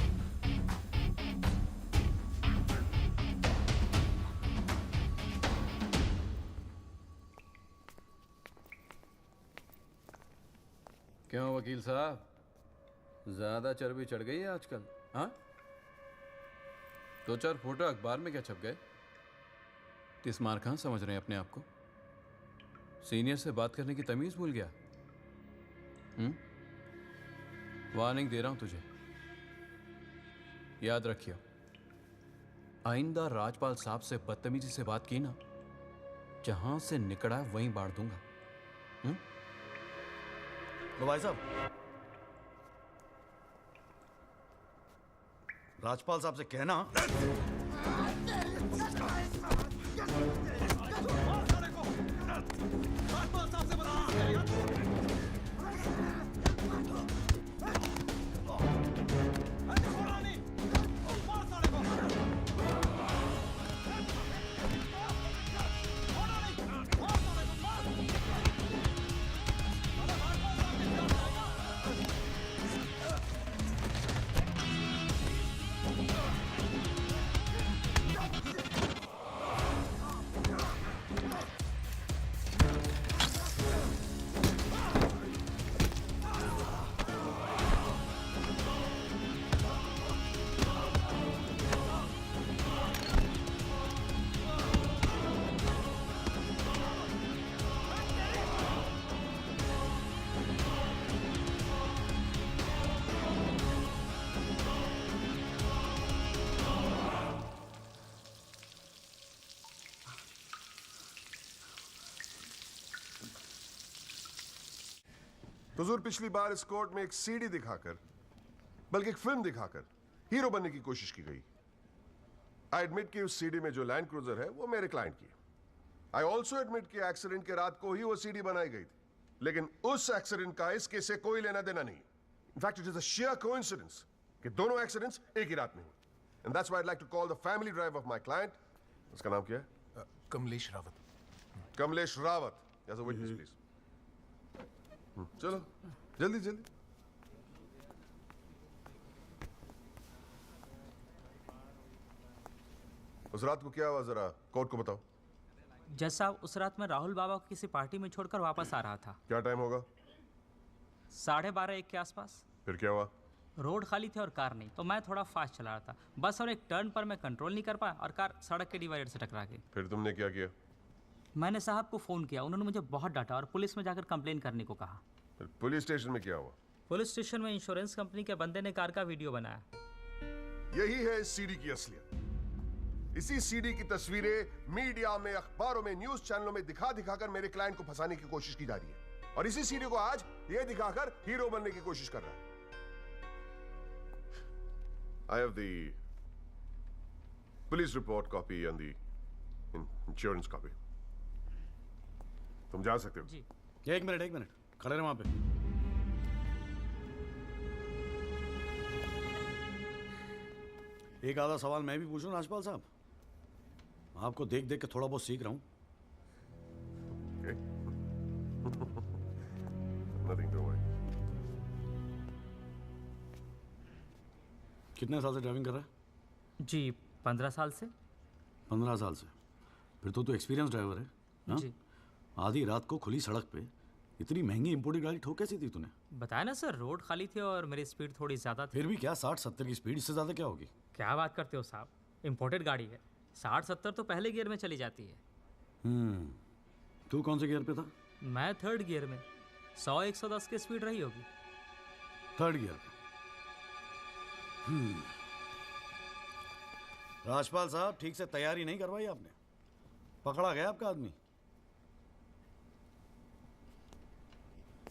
क्यों वकील साहब, ज्यादा चर्बी चढ़ गई है आजकल? हाँ, 2-4 फोटो अखबार में क्या छप गए? किस मार खां समझ रहे हैं अपने आप को? सीनियर से बात करने की तमीज भूल गया? वार्निंग दे रहा हूं तुझे, याद रखियो, आइंदा राजपाल साहब से बदतमीजी से बात की ना, जहां से निकड़ा वहीं बांट दूंगा। तो भाई साहब, राजपाल साहब से कहना हुजूर, पिछली बार इस कोर्ट में एक सीडी दिखाकर, बल्कि एक फिल्म दिखाकर हीरो बनने की कोशिश की गई। आई एडमिट कि उस सीडी में जो लैंड क्रूजर है वो मेरे क्लाइंट की है। आई ऑल्सो एडमिट कि एक्सीडेंट के रात को ही वो सीडी बनाई गई थी, लेकिन उस एक्सीडेंट का इस केस से कोई लेना देना नहीं। In fact, it is a sheer coincidence कि दोनों एक्सीडेंट्स एक ही रात में हुए. And that's why I'd like to call the family driver of my client. उसका नाम क्या है? Kamlesh Rawat. Kamlesh Rawat. As a witness, please. चलो, जल्दी जल्दी. उस रात को क्या हुआ जरा कोर्ट को बताओ. जज साहब, उस रात मैं राहुल बाबा को किसी पार्टी में छोड़कर वापस आ रहा था. क्या टाइम होगा? 12:30-1 के आसपास. फिर क्या हुआ? रोड खाली थे और कार नहीं, तो मैं थोड़ा फास्ट चला रहा था. बस और एक टर्न पर मैं कंट्रोल नहीं कर पाया और कार सड़क के डिवाइडर से टकरा गई. फिर तुमने क्या किया? मैंने साहब को फ़ोन किया, उन्होंने मुझे बहुत डांटा और पुलिस में जाकर कंप्लेन करने को कहा. फिर पुलिस स्टेशन में क्या हुआ? पुलिस स्टेशन में इंश्योरेंस कंपनी के बंदे ने कार का वीडियो बनाया. यही है इस सीडी की असलियत. इसी सीडी की तस्वीरें मीडिया में, अखबारों में, न्यूज चैनलों में दिखा दिखाकर मेरे क्लाइंट को फंसाने की कोशिश की जा रही है. और इसी सीडी को आज ये दिखाकर हीरो बनने की कोशिश कर रहा है. I have the police report copy and the insurance copy. तुम जा सकते हो. जी. एक मिनट खड़े रहे वहां पे. एक आधा सवाल मैं भी पूछूं राजपाल साहब? आपको देख देख के थोड़ा बहुत सीख रहा हूं. Nothing to worry. कितने साल से ड्राइविंग कर रहा है? जी 15 साल से. 15 साल से. फिर तो तू एक्सपीरियंस ड्राइवर है. हाँ? जी. आधी रात को खुली सड़क पे इतनी महंगी इंपोर्टेड गाड़ी ठोक कैसी थी तूने? बताया ना सर, रोड खाली थी और मेरी स्पीड थोड़ी ज़्यादा थी. फिर भी क्या 60-70 की स्पीड, इससे ज़्यादा क्या होगी? क्या बात करते हो साहब, इंपोर्टेड गाड़ी है. 60-70 तो पहले गियर में चली जाती है. तू कौन से गियर पे था? मैं 3rd गियर में. 100-110 की स्पीड रही होगी. 3rd गियर पे. राजपाल साहब, ठीक से तैयारी नहीं करवाई आपने. पकड़ा गया आपका आदमी.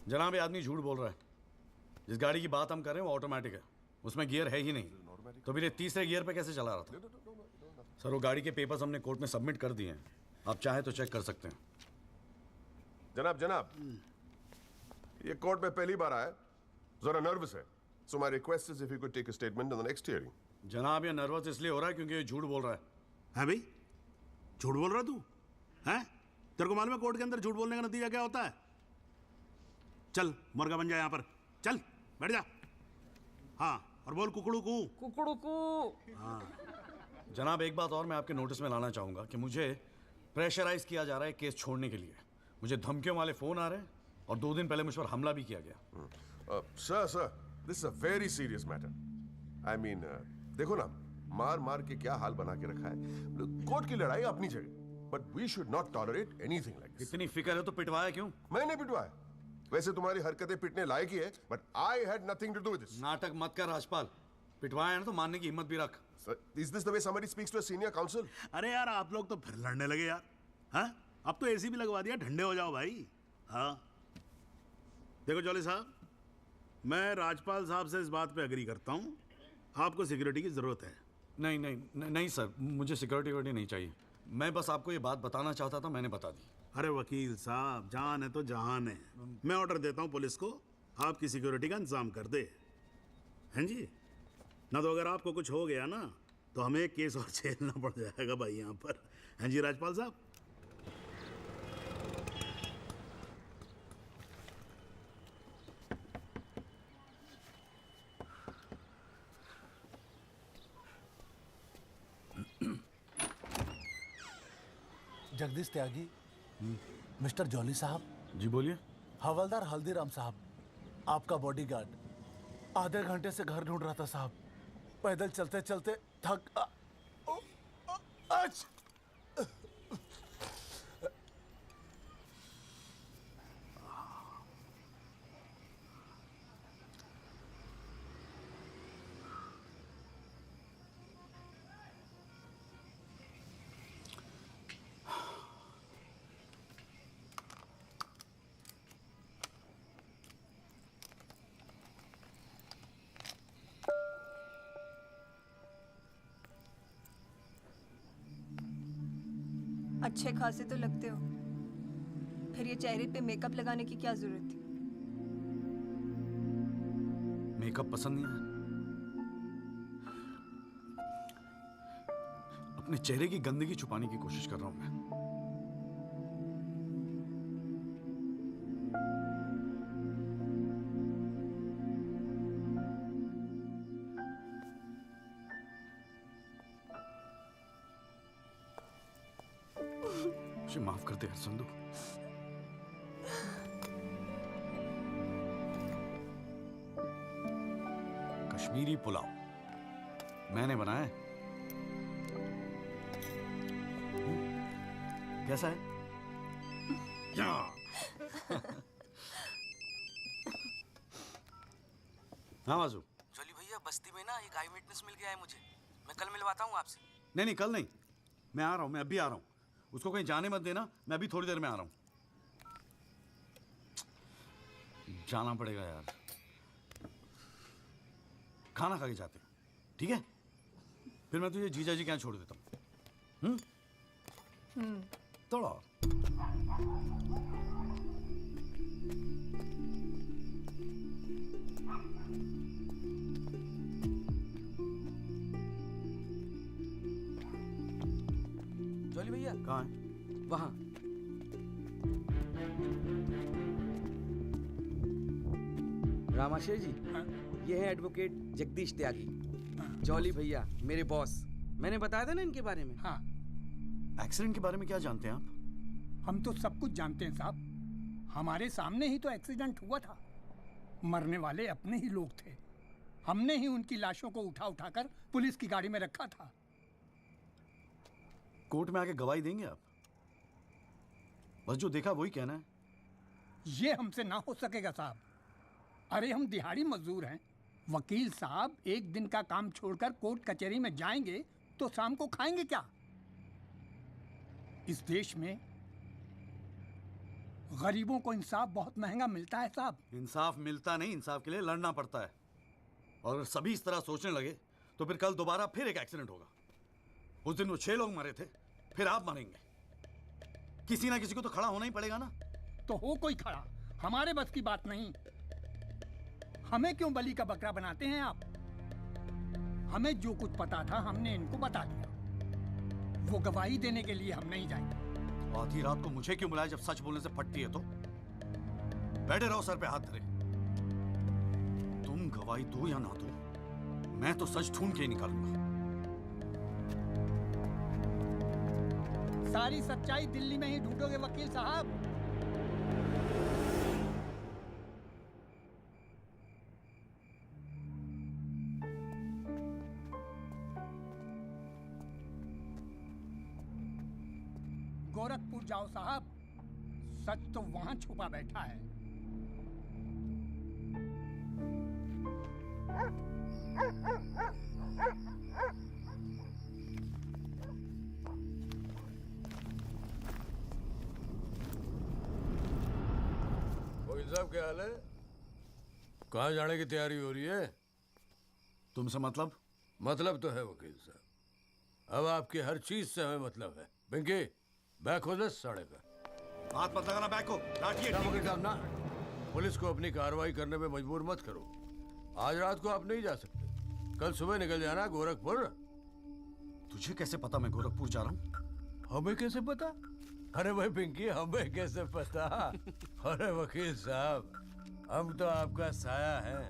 जनाब, ये आदमी झूठ बोल रहा है. जिस गाड़ी की बात हम कर रहे हैं वो ऑटोमेटिक है, उसमें गियर है ही नहीं. तो फिर ये 3रे गियर पे कैसे चला रहा था? सर, वो गाड़ी के पेपर्स हमने कोर्ट में सबमिट कर दिए हैं. आप चाहे तो चेक कर सकते हैं. जनाब, ये कोर्ट में पहली बार आया, जरा नर्वस है. So my request is if you could take a statement in the next hearing. जनाब, ये नर्वस इसलिए हो रहा है क्योंकि ये झूठ बोल रहा है. है भाई? झूठ बोल रहा तू? हैं? तेरे को मालूम है कोर्ट के अंदर झूठ बोलने का नतीजा क्या होता है? चल मुर्गा बन जा यहाँ पर. चल बैठ जा. हाँ, और बोल कुकड़ू कू. कुकड़ू कू. हाँ. जनाब, एक बात और मैं आपके नोटिस में लाना चाहूँगा कि मुझे प्रेशराइज किया जा रहा है केस छोड़ने के लिए. मुझे धमकियों वाले फ़ोन आ रहे हैं और 2 दिन पहले मुझ पर हमला भी किया गया. Sir, this is a very serious matter. I mean, देखो ना, मार के क्या हाल बना के रखा है. कोर्ट की लड़ाई अपनी जगह, but we should not tolerate anything like this. इतनी फिक्र है तो पिटवाया क्यों? मैंने पिटवाया. वैसे तुम्हारी हरकतें पिटने लायक ही है, but I had nothing to do with this. नाटक मत कर राजपाल. पिटवाया है ना तो मानने की हिम्मत भी रख. Sir, is this the way somebody speaks to a senior counsel? अरे यार, आप लोग तो फिर लड़ने लगे यार. हाँ? अब तो एसी भी लगवा दिया, ठंडे हो जाओ भाई. हाँ. देखो जॉली साहब, मैं राजपाल साहब से इस बात पे एग्री करता हूँ. आपको सिक्योरिटी की ज़रूरत है. नहीं सर, मुझे सिक्योरिटी नहीं चाहिए. मैं बस आपको ये बात बताना चाहता था, मैंने बता दी. अरे वकील साहब, जान है तो जहान है. मैं ऑर्डर देता हूँ पुलिस को, आपकी सिक्योरिटी का इंतजाम कर दे. हैं जी? ना तो अगर आपको कुछ हो गया ना तो हमें केस और झेलना पड़ जाएगा भाई यहाँ पर. हैं जी राजपाल साहब? जगदीश त्यागी. मिस्टर जॉली साहब. जी बोलिए. हवलदार हल्दीराम साहब, आपका बॉडीगार्ड. आधे घंटे से घर ढूंढ रहा था साहब. पैदल चलते चलते थक. अच्छे खासे तो लगते हो, फिर ये चेहरे पे मेकअप लगाने की क्या जरूरत थी? मेकअप पसंद नहीं आया? अपने चेहरे की गंदगी छुपाने की कोशिश कर रहा हूं मैं। मुझे माफ कर दे यार संधू। कश्मीरी पुलाव मैंने बनाया है। कैसा है? हाँ वाजू। जॉली भैया बस्ती में ना एक आई विटनेस मिल गया है मुझे। मैं कल मिलवाता हूँ आपसे। नहीं कल नहीं, मैं आ रहा हूँ, मैं अभी आ रहा हूँ। उसको कहीं जाने मत देना, मैं अभी थोड़ी देर में आ रहा हूँ। जाना पड़ेगा यार, खाना खा के जाते हैं, ठीक है? फिर मैं तुझे जीजा जी के यहाँ छोड़ देता हूँ। थोड़ा और। जॉली भैया कहाँ है? वहाँ। रामाशय जी, ये है एडवोकेट जगदीश त्यागी। जॉली भैया मेरे बॉस। मैंने बताया था ना इनके बारे में। हाँ। एक्सीडेंट के बारे में क्या जानते हैं आप? हम तो सब कुछ जानते हैं साहब। हमारे सामने ही तो एक्सीडेंट हुआ था। मरने वाले अपने ही लोग थे। हमने ही उनकी लाशों को उठा उठाकर पुलिस की गाड़ी में रखा था। कोर्ट में आके गवाही देंगे आप? बस जो देखा वही कहना है। ये हमसे ना हो सकेगा साहब। अरे हम दिहाड़ी मजदूर हैं। वकील साहब एक दिन का काम छोड़कर कोर्ट कचहरी में जाएंगे तो शाम को खाएंगे क्या? इस देश में गरीबों को इंसाफ बहुत महंगा मिलता है साहब। इंसाफ मिलता नहीं, इंसाफ के लिए लड़ना पड़ता है। और अगर सभी इस तरह सोचने लगे तो फिर कल दोबारा फिर एक एक्सीडेंट होगा। उस दिन वो 6 लोग मरे थे, फिर आप मरेंगे। किसी ना किसी को तो खड़ा होना ही पड़ेगा ना। तो हो कोई खड़ा, हमारे बस की बात नहीं। हमें क्यों बलि का बकरा बनाते हैं आप? हमें जो कुछ पता था हमने इनको बता दिया। वो गवाही देने के लिए हम नहीं जाएंगे। आधी रात को मुझे क्यों बुलाया जब सच बोलने से फटती है तो? बैठे रहो सर पे हाथ धरे। तुम गवाही दो या ना दो, मैं तो सच ढूंढ के ही निकालूंगा। सारी सच्चाई दिल्ली में ही ढूंढोगे वकील साहब। गोरखपुर जाओ साहब, सच तो वहां छुपा बैठा है। वकील साहब क्या हाल है? कहाँ जाने की तैयारी हो रही है? तुमसे मतलब? मतलब तो है वकील साहब। अब आपकी हर चीज से हमें मतलब है। पिंकी बैग खोल साढ़े का। हाथ मत लगाना बैग को। लाठी है। वकील साहब ना, पुलिस को अपनी कार्रवाई करने में मजबूर मत करो। आज रात को आप नहीं जा सकते, कल सुबह निकल जाना गोरखपुर। तुझे कैसे पता मैं गोरखपुर जा रहा हूँ? हमें कैसे पता? अरे भाई पिंकी, हमें कैसे पता? अरे वकील साहब, हम तो आपका साया है।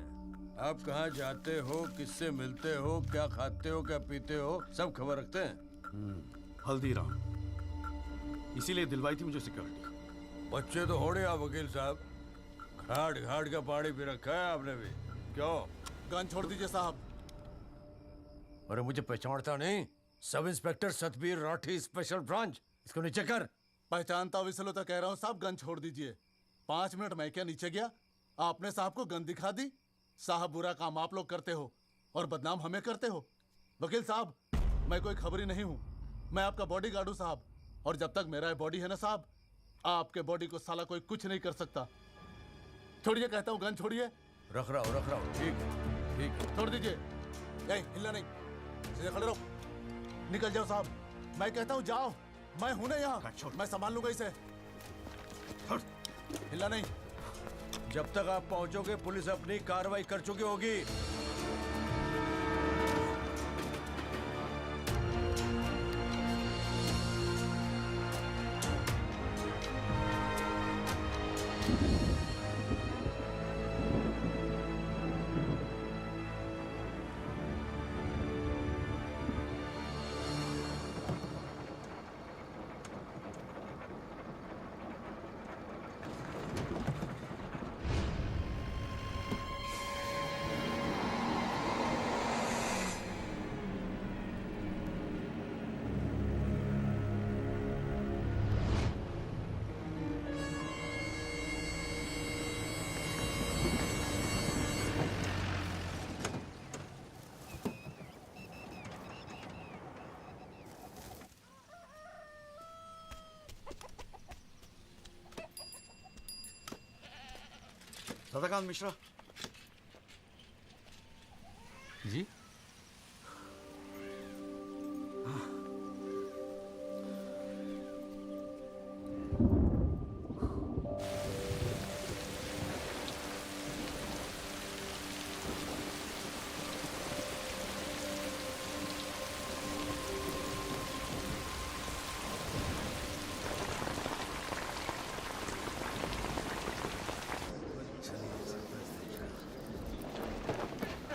आप कहाँ जाते हो, किससे मिलते हो, क्या खाते हो, क्या पीते हो, सब खबर रखते हैं। हल्दीराम, इसीलिए दिलवाई थी मुझे सिक्योरिटी। बच्चे तो होड़े आप वकील साहब, घाट घाट का पानी पी रखा है आपने भी। क्यों? गन छोड़ दीजिए साहब। अरे मुझे पहचानता नहीं? Sub inspector Satbir Rathi, special branch. इसको नीचे कर। पहचानता हूँ इसलिए तो कह रहा हूँ साहब, गन छोड़ दीजिए। 5 मिनट मैं क्या नीचे गया, आपने साहब को गन दिखा दी। साहब बुरा काम आप लोग करते हो और बदनाम हमें करते हो। वकील साहब, मैं कोई खबरी नहीं हूँ, मैं आपका बॉडीगार्ड हूँ साहब। और जब तक मेरा बॉडी है ना साहब, आपके बॉडी को साला कोई कुछ नहीं कर सकता। छोड़िए कहता हूँ, गन छोड़िए। रख रहा हूँ। ठीक है, ठीक है। छोड़ दीजिए। नहीं हिलना नहीं, सीधे खड़े रहो। निकल जाओ साहब, मैं कहता हूँ जाओ। मैं हूं ना यहाँ, मैं संभाल लूंगा इसे। हिलना नहीं। जब तक आप पहुंचोगे पुलिस अपनी कार्रवाई कर चुकी होगी। सदाकांत मिश्रा जी।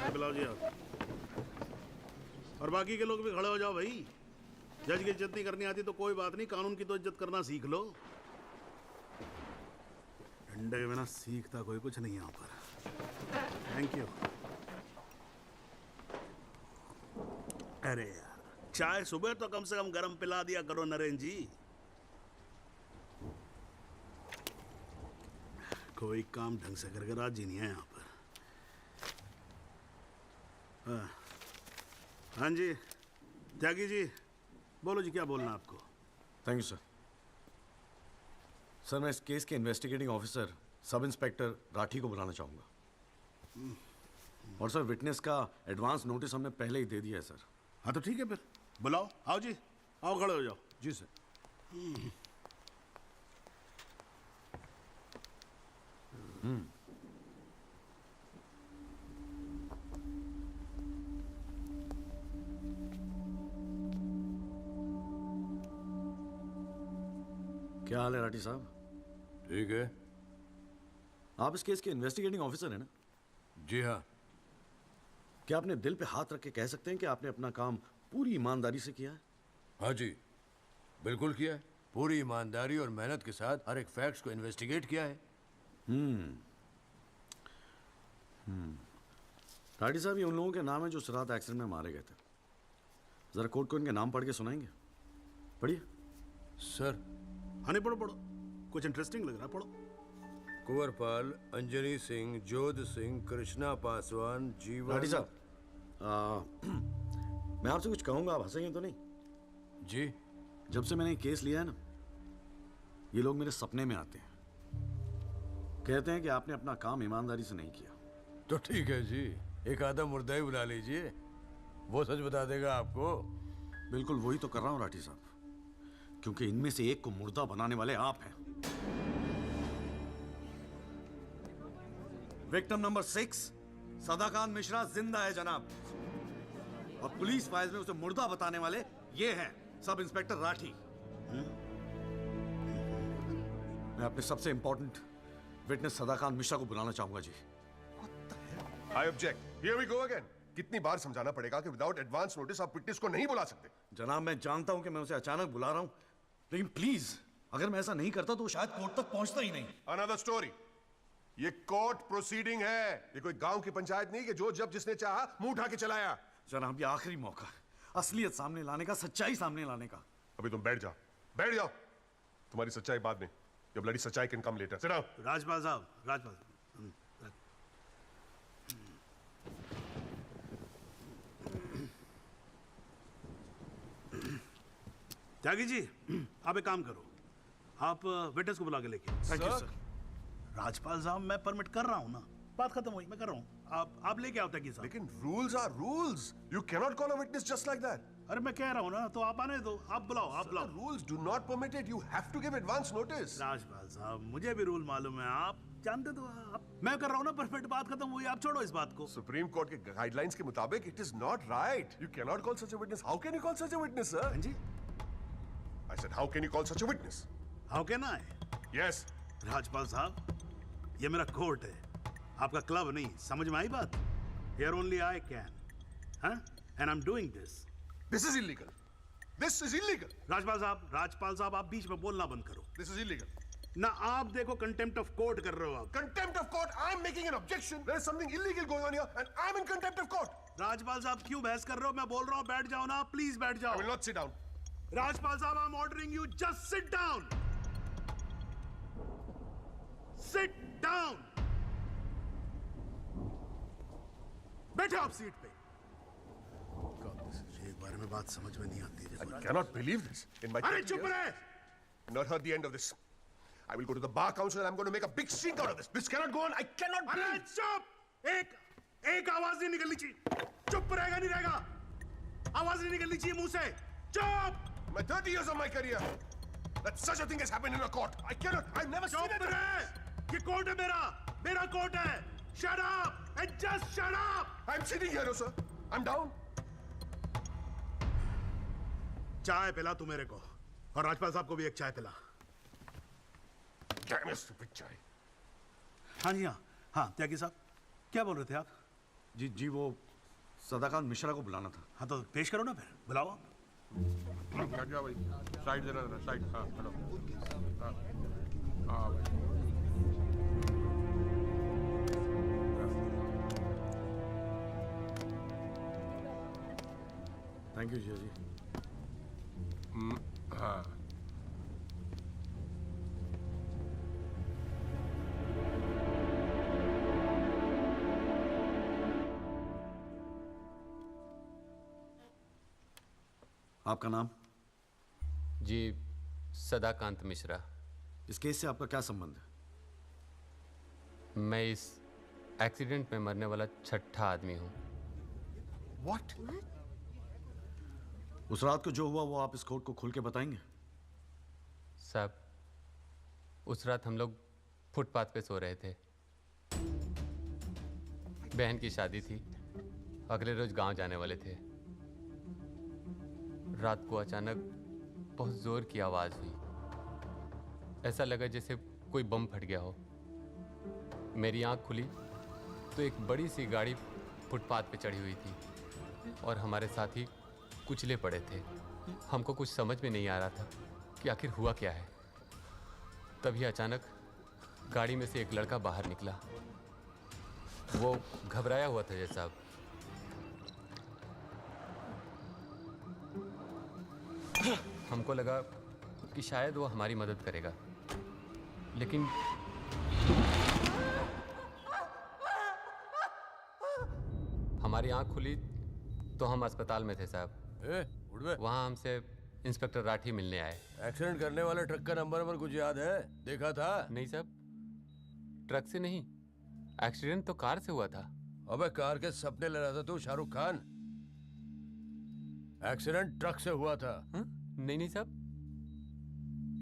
बुलाओ जी आप, और बाकी के लोग भी खड़े हो जाओ भाई। जज की इज्जत नहीं करनी आती तो कोई बात नहीं, कानून की तो इज्जत करना सीख लो। डंडे के बिना सीखता कोई कुछ नहीं यहाँ पर। Thank you. अरे यार, चाय सुबह तो कम से कम गर्म पिला दिया करो नरेंद्र जी। कोई काम ढंग से करके राजी नहीं है यहाँ पर। हाँ जी त्यागी जी, बोलो जी क्या बोलना आपको। Thank you sir. सर मैं इस केस के investigating officer sub inspector Rathi को बुलाना चाहूँगा। और सर विटनेस का एडवांस नोटिस हमने पहले ही दे दिया है सर। हाँ तो ठीक है फिर बुलाओ। आओ जी, आओ खड़े हो जाओ। जी सर। क्या हाल है राठी साहब? ठीक है। आप इस केस के इन्वेस्टिगेटिंग ऑफिसर हैं ना? जी हाँ। क्या आपने दिल पे हाथ रख के कह सकते हैं कि आपने अपना काम पूरी ईमानदारी से किया है? हाँ जी, बिल्कुल किया है। पूरी ईमानदारी और मेहनत के साथ हर एक फैक्ट्स को इन्वेस्टिगेट किया है। राठी साहब ये उन लोगों के नाम है जो इस रात एक्सीडेंट में मारे गए थे। जरा कोर्ट को इनके नाम पढ़ के सुनाएंगे? पढ़िए। सर। हाँ नहीं, पढ़ो पढ़ो, कुछ इंटरेस्टिंग लग रहा है, पढ़ो। कुंवरपाल, अंजनी सिंह, जोध सिंह, कृष्णा पासवान, जीवन। राठी साहब मैं आपसे कुछ कहूंगा, आप हंसेंगे तो नहीं? जी। जब से मैंने केस लिया है ना, ये लोग मेरे सपने में आते हैं, कहते हैं कि आपने अपना काम ईमानदारी से नहीं किया। तो ठीक है जी, एक आधा मुर्दा ही बुला लीजिए, वो सच बता देगा आपको। बिल्कुल वही तो कर रहा हूँ राठी साहब, क्योंकि इनमें से एक को मुर्दा बनाने वाले आप हैं। विक्टिम नंबर 6 सदाकांत मिश्रा जिंदा है जनाब, और पुलिस फाइल्स में उसे मुर्दा बताने वाले ये हैं सब इंस्पेक्टर राठी। मैं अपने सबसे इंपॉर्टेंट विटनेस सदाकांत मिश्रा को बुलाना चाहूंगा जी। I object. Here we go again. कितनी बार समझाना पड़ेगा कि विदाउट एडवांस नोटिस आप विटनेस को नहीं बुला सकते? जनाब मैं जानता हूं कि मैं उसे अचानक बुला रहा हूं, लेकिन प्लीज अगर मैं ऐसा नहीं करता तो शायद कोर्ट तक पहुंचता ही नहीं। Another story. ये कोर्ट प्रोसीडिंग है, ये कोई गांव की पंचायत नहीं कि जो जब जिसने चाहा मुंह उठा के चलाया। जनाब ये आखिरी मौका है असलियत सामने लाने का, सच्चाई सामने लाने का। अभी तुम बैठ जाओ, बैठ जाओ। तुम्हारी सच्चाई बाद में, जब लड़ी सच्चाई can come later. Sit down. Rajpal साहब, राजपाल त्यागी जी, आप एक काम करो, आप विटनेस को बुला के लेके। Thank you sir. राजपाल साहब मैं परमिट कर रहा हूं ना, बात खत्म हुई, मैं कर रहा हूँ। आप लेके आओ तकी साहब। लेकिन rules are rules, you cannot call a witness just like that. अरे मैं कह रहा हूँ ना, तो आप आने दो, आप बुलाओ, आप बुलाओ। Rules do not permit it, you have to give advance notice. Rajpal साहब, मुझे भी रूल मालूम है, आप जानते तो आप। मैं कर रहा हूँ ना, परफेक्ट, बात खत्म हुई, आप छोड़ो इस बात को। सुप्रीम कोर्ट के गाइडलाइंस के मुताबिक it is not right, you cannot call such a witness. How can you call such a witness sir? हाँ जी, I said how can you call such a witness? How can I? Yes Rajpal साहब, ये मेरा court है, आपका club नहीं, समझ में आई बात? Here only I can, huh? And I'm doing this. This is illegal. This is illegal. Rajpal साहब, आप बीच में बोलना बंद करो। This is illegal. ना आप देखो कंटेम्प्ट ऑफ कोर्ट कर रहे हो आप। Contempt of court. I'm making an objection. There is something illegal going on here, and I'm in contempt of court. Rajpal साहब क्यों बहस कर रहे हो? मैं बोल रहा हूँ, बैठ जाओ ना, प्लीज बैठ जाओ। I will not sit down. Rajpal साहब, I'm ordering you, just sit down. Sit down. बैठो आप सीट पे। एक बार में बात समझ में नहीं आती। I cannot believe this. In my अरे 30 चुप years, रहे। not heard the end of this. I will go to the bar council and I'm going to make a big stink out of this. This cannot go on. I cannot अरे breathe. चुप! एक आवाज नहीं निकलनी चाहिए। चुप रहेगा नहीं रहेगा। आवाज नहीं निकलनी चाहिए मुंह से। चुप! My 30 years of my career, that such a thing has happened in a court. I cannot. I've never seen it. चुप रहे। ये कोर्ट है मेरा कोर्ट है। Shut up and just shut up. I'm sitting here, sir. I'm down. चाय पिला तू मेरे को, और राजपाल साहब को भी एक चाय पिला। Damn it, stupid चाय। हाँ जी, हाँ त्यागी साहब, क्या बोल रहे थे आप? जी वो सदाकांत मिश्रा को बुलाना था। हाँ तो पेश करो ना, फिर बुलाओ आप। हट जा भाई, साइड देना जरा, साइड। हाँ हेलो, हाँ भाई। थैंक यू जी। हाँ आपका नाम? जी सदाकांत मिश्रा। इस केस से आपका क्या संबंध है? मैं इस एक्सीडेंट में मरने वाला छठा आदमी हूँ। What? उस रात को जो हुआ वो आप इस कोर्ट को खुल के बताएंगे? साहब, उस रात हम लोग फुटपाथ पे सो रहे थे। बहन की शादी थी, अगले रोज गांव जाने वाले थे। रात को अचानक बहुत जोर की आवाज हुई। ऐसा लगा जैसे कोई बम फट गया हो। मेरी आंख खुली तो एक बड़ी सी गाड़ी फुटपाथ पे चढ़ी हुई थी और हमारे साथी कुचले पड़े थे। हमको कुछ समझ में नहीं आ रहा था कि आखिर हुआ क्या है। तभी अचानक गाड़ी में से एक लड़का बाहर निकला। वो घबराया हुआ था जैसा। हमको लगा कि शायद वो हमारी मदद करेगा, लेकिन हमारी आंख खुली तो हम अस्पताल में थे साहब। वहाँ हमसे इंस्पेक्टर राठी मिलने आए। एक्सीडेंट करने वाले ट्रक का नंबर कुछ याद है? देखा था? नहीं साहब, ट्रक से नहीं, एक्सीडेंट तो कार से हुआ था। अबे कार के सपने ले रहा था तू शाहरुख खान। एक्सीडेंट ट्रक से हुआ था। नहीं नहीं साहब,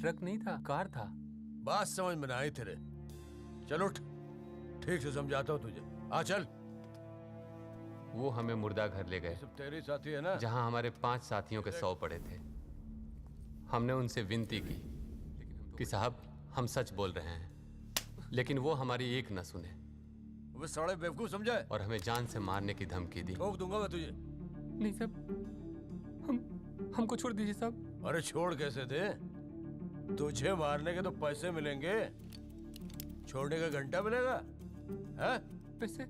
ट्रक नहीं था, कार था। बात समझ में ना आई तेरे। चल उठ, ठीक से समझाता हूँ तुझे। आ चल। वो हमें मुर्दा घर ले गए। सब तेरे साथी है ना? जहाँ हमारे 5 साथियों के 100 पड़े थे। हमने उनसे विनती की कि साहब हम सच बोल रहे हैं, लेकिन वो हमारी एक न सुने। वो साले बेवकूफ समझा है और हमें जान से मारने की धमकी दी। ठोक दूंगा मैं तुझे। नहीं साहब, हमको छोड़ दीजिए साहब। अरे छोड़ कैसे थे? तुझे मारने के तो पैसे मिलेंगे, छोड़ने का घंटा मिलेगा? हैं? पैसे?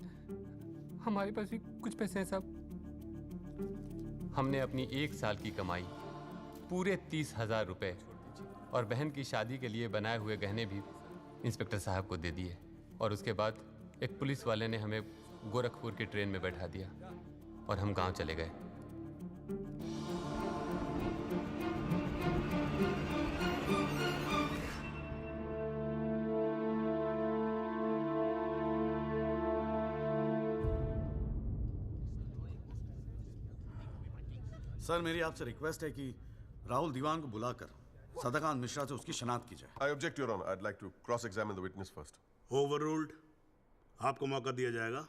हमारे पास भी कुछ पैसे हैं साहब। हमने अपनी 1 साल की कमाई पूरे 30,000 रुपए और बहन की शादी के लिए बनाए हुए गहने भी इंस्पेक्टर साहब को दे दिए। और उसके बाद एक पुलिस वाले ने हमें गोरखपुर की ट्रेन में बैठा दिया और हम गांव चले गए। सर मेरी आपसे रिक्वेस्ट है कि राहुल दीवान को बुलाकर सदाकांत मिश्रा से उसकी शनाख्त की जाए। I object, Your Honor. I'd like to cross-examine the witness first. Overruled. आपको मौका दिया जाएगा,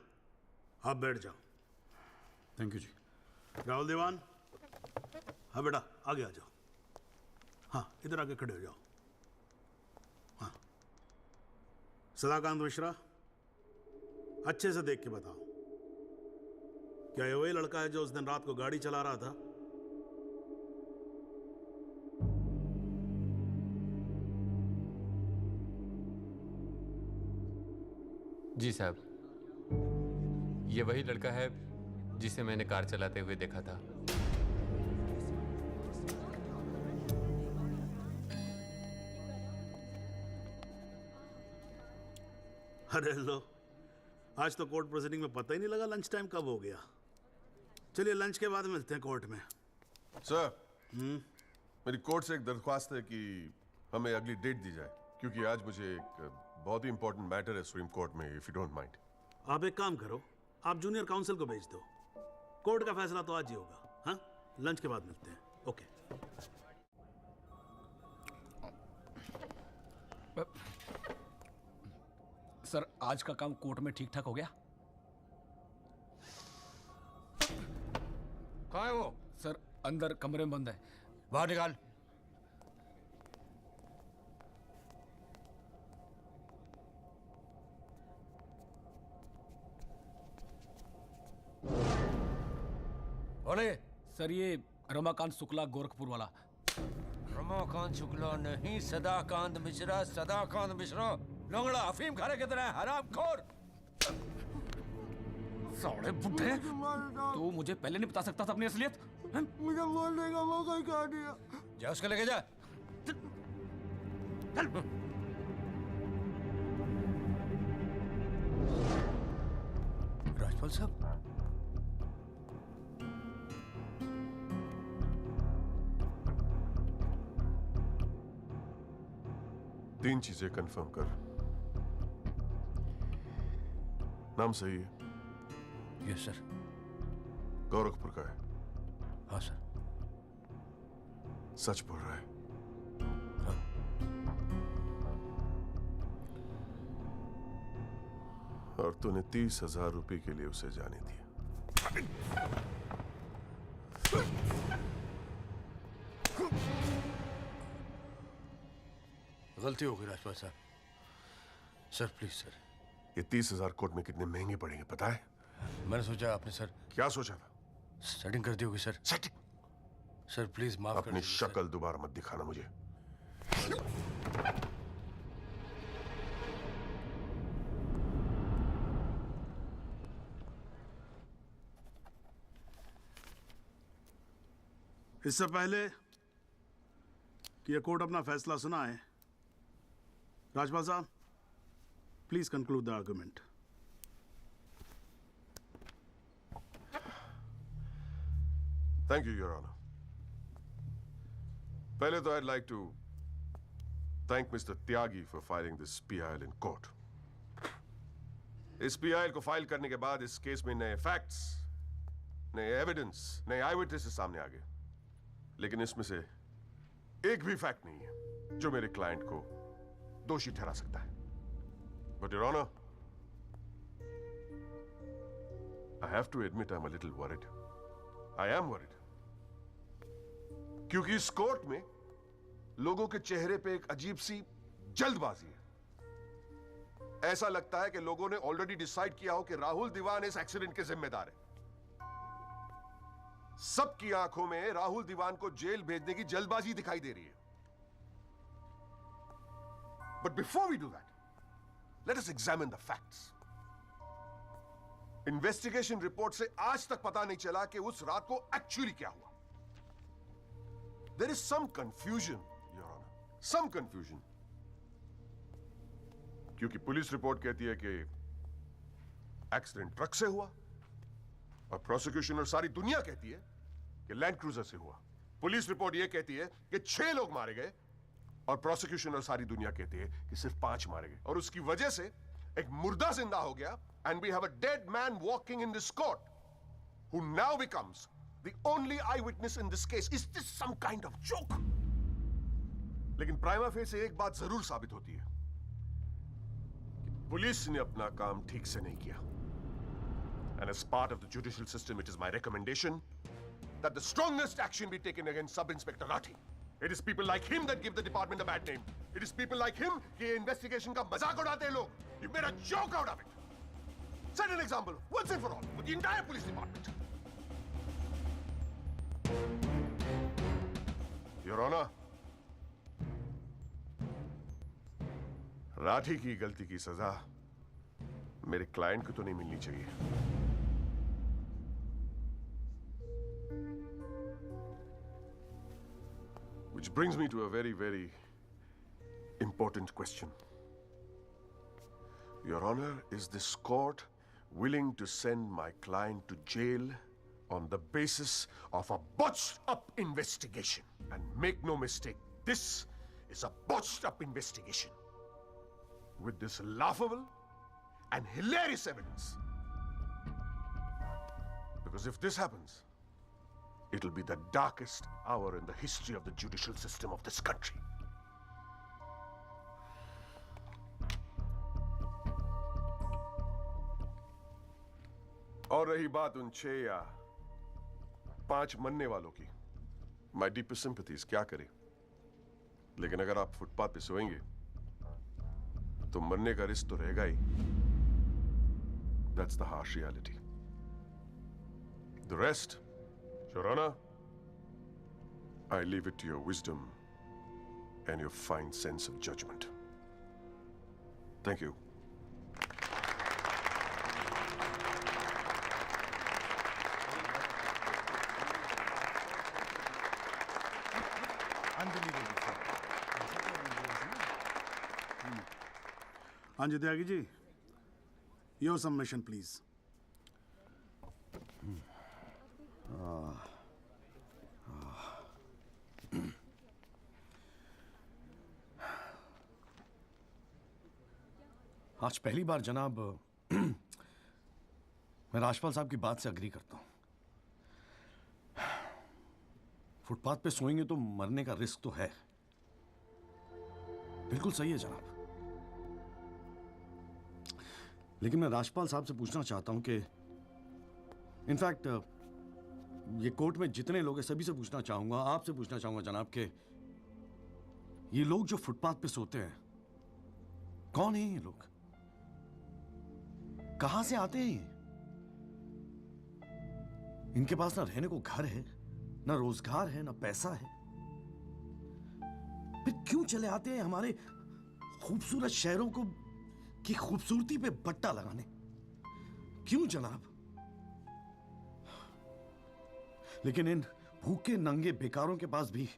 आप बैठ जाओ। थैंक यू जी। राहुल दीवान, हाँ बेटा आगे आ जाओ। हाँ इधर आके खड़े हो जाओ। हाँ सदाकांत मिश्रा, अच्छे से देख के बताओ, क्या ये वही लड़का है जो उस दिन रात को गाड़ी चला रहा था? जी साहब, ये वही लड़का है जिसे मैंने कार चलाते हुए देखा था। अरे लो, आज तो कोर्ट प्रोसीडिंग में पता ही नहीं लगा लंच टाइम कब हो गया। चलिए लंच के बाद मिलते हैं कोर्ट में। सर, मेरी कोर्ट से एक दरख्वास्त है कि हमें अगली डेट दी जाए, क्योंकि आज मुझे एक बहुत ही इंपॉर्टेंट मैटर है सुप्रीम कोर्ट में, इफ यू डोंट माइंड। आप एक काम करो, आप जूनियर काउंसिल को भेज दो। कोर्ट का फैसला तो आज ही होगा। हाँ, लंच के बाद मिलते हैं। ओके। सर, आज का काम कोर्ट में ठीक ठाक हो गया? कहाँ है वो? सर, अंदर कमरे में बंद है। बाहर निकाल। बोले। सर, ये रमाकांत शुक्ला गोरखपुर वाला। रमाकांत शुक्ला नहीं, सदाकांत मिश्रा। सदाकांत मिश्रा लंगड़ा अफीम खाने की तरह हरामखोर। साले बुड्ढे, तू मुझे पहले नहीं बता सकता था अपनी असलियत? मुझे बोलने का मौका क्या दिया? जा उसको लेके जा। चल। राजपाल साहब, तीन चीजें कंफर्म कर। नाम सही है? Yes sir. गोरखपुर का है? हाँ सर। सच बोल रहा है? हाँ। और तूने 30,000 रुपए के लिए उसे जाने दिया। गलती हो गई राजपाल साहब। Sir please sir. ये 30,000 कोर्ट में कितने महंगे पड़ेंगे पता है? मैंने सोचा आपने सर। क्या सोचा था? सेटिंग कर दी होगी सर। सेटिंग? सर प्लीज माफ कर अपनी शक्ल दोबारा मत दिखाना मुझे। इससे पहले कि यह कोर्ट अपना फैसला सुनाए, राजपाल साहब please conclude the argument. Thank you your honour. पहले तो I'd like to thank Mr. Tyagi for filing this PIL in court. इस PIL को फाइल करने के बाद इस केस में नए फैक्ट्स, नए एविडेंस, नए आई विटनेसेस सामने आ गए, लेकिन इसमें से एक भी फैक्ट नहीं है जो मेरे क्लाइंट को दोषी ठहरा सकता है। But Your Honor, I have to admit I'm a little worried. I am worried. क्योंकि इस कोर्ट में लोगों के चेहरे पे एक अजीब सी जल्दबाजी है। ऐसा लगता है कि लोगों ने ऑलरेडी डिसाइड किया हो कि राहुल दीवान इस एक्सीडेंट के जिम्मेदार है। सबकी आंखों में राहुल दीवान को जेल भेजने की जल्दबाजी दिखाई दे रही है। But before we do that, let us examine the facts. Investigation report से आज तक पता नहीं चला कि उस रात को एक्चुअली क्या हुआ। There is some confusion, Your Honor. Some confusion. क्योंकि पुलिस रिपोर्ट कहती है कि एक्सीडेंट ट्रक से हुआ, और प्रोसिक्यूशन और सारी दुनिया कहती है कि लैंड क्रूजर से हुआ। पुलिस रिपोर्ट यह कहती है कि 6 लोग मारे गए, और प्रोसिक्यूशन और सारी दुनिया कहती है कि सिर्फ 5 मारे गए, और उसकी वजह से एक मुर्दा जिंदा हो गया, and we have a dead man walking in this court who now becomes the only eyewitness in this case. Is this some kind of joke? लेकिन प्राइमा फेस एक बात जरूर साबित होती है कि पुलिस ने अपना काम ठीक से नहीं किया. And as part of the judicial system, it is my recommendation that the strongest action be taken against Sub-Inspector Rathi. It is people like him that give the department a bad name. It is people like him कि investigation का मजाक उड़ाते हैं लोग. You made a joke out of it. Set an example, once and for all, for the entire police department. Your Honor, Rathi की गलती की सजा मेरे क्लाइंट को तो नहीं मिलनी चाहिए. Which brings me to a very, very important question. Your Honor, is this court willing to send my client to jail on the basis of a botched-up investigation? And make no mistake, this is a botched-up investigation with this laughable and hilarious evidence. Because if this happens, it'll be the darkest hour in the history of the judicial system of this country. और रही बात उन 6 या 5 मरने वालों की, my deepest sympathies, क्या करें? लेकिन अगर आप फुटपाथ पे सोएंगे तो मरने का रिस्क तो रहेगा ही. That's the harsh reality. The rest, Your Honor, I leave it to your wisdom and your fine sense of judgment. Thank you. हाँ जी Tyagi ji, your submission please. आज पहली बार जनाब मैं राजपाल साहब की बात से अग्री करता हूं. फुटपाथ पे सोएंगे तो मरने का रिस्क तो है. बिल्कुल सही है जनाब. लेकिन मैं राजपाल साहब से पूछना चाहता हूं कि इनफैक्ट ये कोर्ट में जितने लोग हैं सभी से पूछना चाहूंगा, आपसे पूछना चाहूंगा जनाब कि ये लोग जो फुटपाथ पे सोते हैं कौन है? ये लोग कहां से आते हैं? इनके पास ना रहने को घर है, ना रोजगार है, ना पैसा है. फिर क्यों चले आते हैं हमारे खूबसूरत शहरों को की खूबसूरती पे बट्टा लगाने? क्यों जनाब? लेकिन इन भूखे नंगे बेकारों के पास भी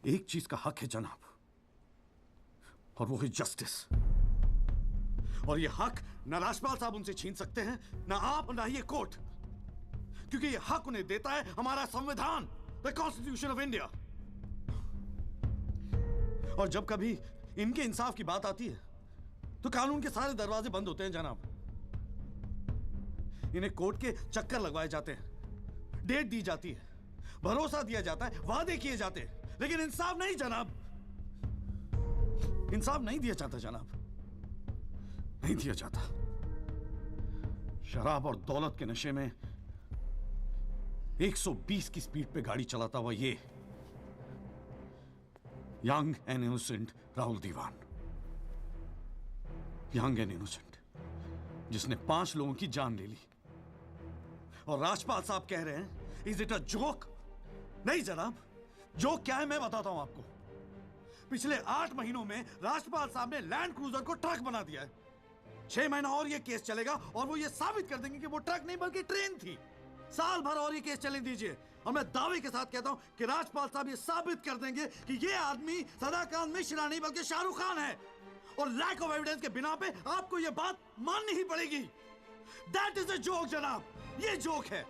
एक चीज का हक है जनाब, और वो है जस्टिस. और ये हक ना राजपाल साहब उनसे छीन सकते हैं, ना आप, ना ये कोर्ट, क्योंकि ये हक उन्हें देता है हमारा संविधान, द कॉन्स्टिट्यूशन ऑफ इंडिया. और जब कभी इनके इंसाफ की बात आती है तो कानून के सारे दरवाजे बंद होते हैं जनाब. इन्हें कोर्ट के चक्कर लगवाए जाते हैं, डेट दी जाती है, भरोसा दिया जाता है, वादे किए जाते हैं, लेकिन इंसाफ नहीं जनाब. इंसाफ नहीं दिया जाता जनाब, नहीं दिया जाता. शराब और दौलत के नशे में 120 की स्पीड पे गाड़ी चलाता हुआ ये young and innocent Rahul Dewan, young and innocent, जिसने 5 लोगों की जान ले ली. और राजपाल साहब कह रहे हैं इज इट अ जोक? नहीं जनाब, जोक क्या है मैं बताता हूं आपको. पिछले 8 महीनों में राजपाल साहब ने लैंड क्रूजर को ट्रक बना दिया है. 6 महीना और ये केस चलेगा और वो ये साबित कर देंगे कि वो ट्रक नहीं बल्कि ट्रेन थी. साल भर और ये केस चलने दीजिए और मैं दावे के साथ कहता हूं कि राजपाल साहब ये साबित कर देंगे कि ये आदमी सदाकांत मिश्रा नहीं बल्कि शाहरुख खान है. और लैक ऑफ एविडेंस के बिना पे आपको ये बात माननी ही पड़ेगी. दैट इज अ जोक जनाब, ये जोक है.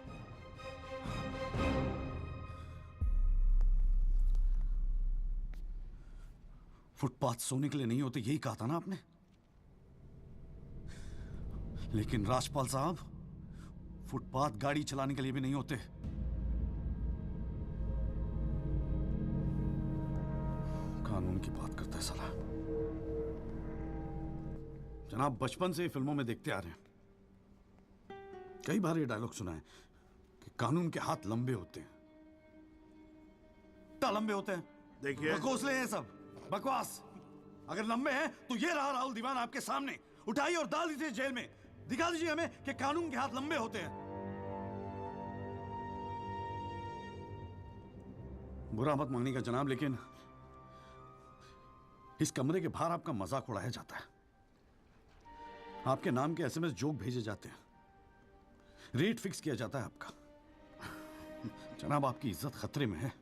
फुटपाथ सोने के लिए नहीं होते, यही कहा था ना आपने. लेकिन राजपाल साहब फुटपाथ गाड़ी चलाने के लिए भी नहीं होते। कानून की बात करता है साला। जनाब, बचपन से ही फिल्मों में देखते आ रहे हैं, कई बार ये डायलॉग सुना है कि कानून के हाथ लंबे होते हैं। क्या लंबे होते हैं? देखिए, बकौसले हैं सब, बकवास। अगर लंबे हैं तो ये रहा राहुल दीवान आपके सामने, उठाइए और डाल दीजिए जेल में। दिखा दीजिए हमें कि कानून के हाथ लंबे होते हैं। बुरा मत मानिएगा जनाब, लेकिन इस कमरे के बाहर आपका मजाक उड़ाया जाता है, आपके नाम के एसएमएस जोक भेजे जाते हैं, रेट फिक्स किया जाता है आपका। जनाब, आपकी इज्जत खतरे में है,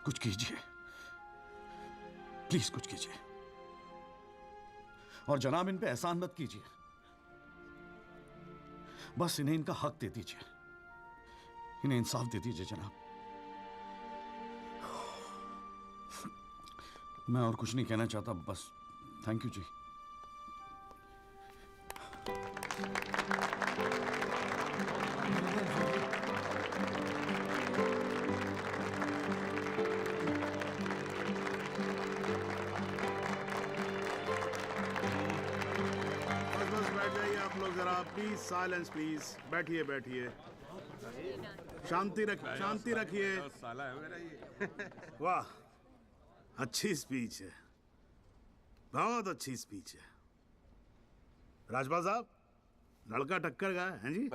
कुछ कीजिए प्लीज, कुछ कीजिए। और जनाब, इन पे एहसान मत कीजिए, बस इन्हें इनका हक दे दीजिए, इन्हें इंसाफ दे दीजिए जनाब। मैं और कुछ नहीं कहना चाहता, बस थैंक यू जी। बस बैठ जाइए आप लोग जरा, प्लीज साइलेंस प्लीज। बैठिए बैठिए, शांति रखिए। वाह, अच्छी स्पीच है, बहुत अच्छी स्पीच है। राजपाल साहब, लड़का टक्कर गया है जी।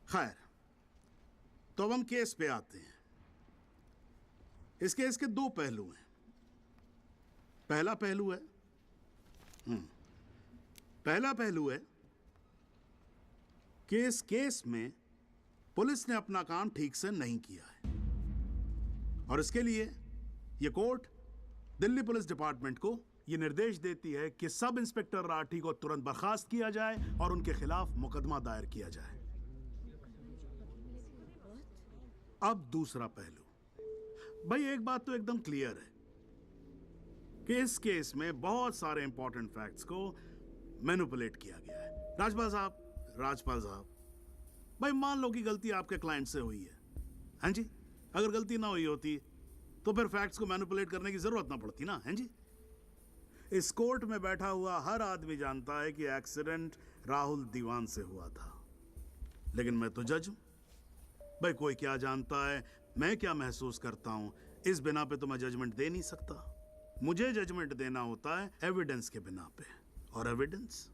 खैर, तो अब हम केस पे आते हैं। इस केस के दो पहलू हैं। पहला पहलू है कि इस केस में पुलिस ने अपना काम ठीक से नहीं किया है, और इसके लिए ये कोर्ट दिल्ली पुलिस डिपार्टमेंट को ये निर्देश देती है कि सब इंस्पेक्टर राठी को तुरंत बर्खास्त किया जाए और उनके खिलाफ मुकदमा दायर किया जाए। अब दूसरा पहलू, भाई एक बात तो एकदम क्लियर है कि इस केस में बहुत सारे इंपॉर्टेंट फैक्ट्स को मैनिपुलेट किया गया है। राजपाल साहब, भाई मान लो कि गलती आपके क्लाइंट से हुई है, हाँ जी। अगर गलती ना हुई होती तो फिर फैक्ट्स को मैनिपुलेट करने की जरूरत ना पड़ती ना, हैं जी। इस कोर्ट में बैठा हुआ हर आदमी जानता है कि एक्सीडेंट राहुल दीवान से हुआ था, लेकिन मैं तो जज हूं। भाई कोई क्या जानता है, मैं क्या महसूस करता हूं, इस बिना पे तो मैं जजमेंट दे नहीं सकता। मुझे जजमेंट देना होता है एविडेंस के बिना पे, और एविडेंस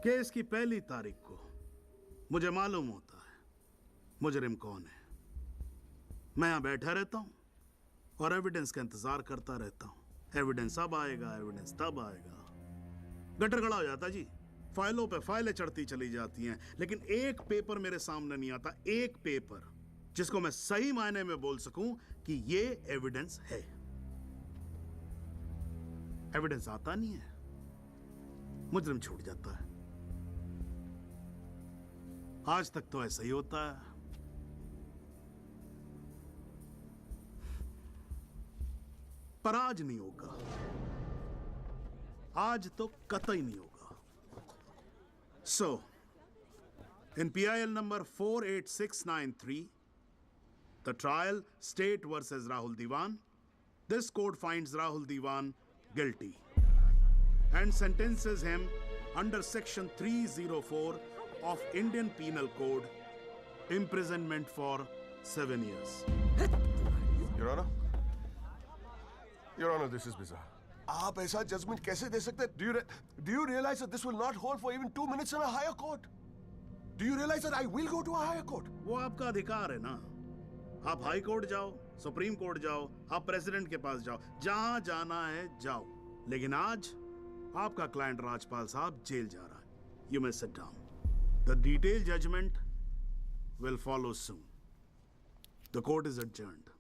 केस की पहली तारीख को मुझे मालूम होता है मुजरिम कौन है। मैं यहां बैठा रहता हूं और एविडेंस का इंतजार करता रहता हूं। एविडेंस अब आएगा, एविडेंस तब आएगा। गटर खड़ा हो जाता जी, फाइलों पे फाइलें चढ़ती चली जाती हैं, लेकिन एक पेपर मेरे सामने नहीं आता, एक पेपर जिसको मैं सही मायने में बोल सकूं कि ये एविडेंस है। एविडेंस आता नहीं है, मुजरिम छूट जाता है। आज तक तो ऐसा ही होता है। पर आज नहीं होगा, आज तो कतई नहीं होगा। So, in PIL number 48693, the trial State versus Rahul Diwan, this court finds Rahul Diwan guilty and sentences him under section 304 of Indian Penal Code, imprisonment for 7 years. Your Honor, this is bizarre. आप ऐसा judgement कैसे दे सकते हैं? Do you realize that this will not hold for even 2 minutes in a higher court? Do you realize that I will go to a higher court? वो आपका अधिकार है ना। आप हाई कोर्ट जाओ, सुप्रीम कोर्ट जाओ, आप प्रेसिडेंट के पास जाओ, जहां जाना है जाओ। लेकिन आज आपका क्लाइंट राजपाल साहब जेल जा रहा है। You may sit down. The detailed judgment will follow soon. The court is adjourned.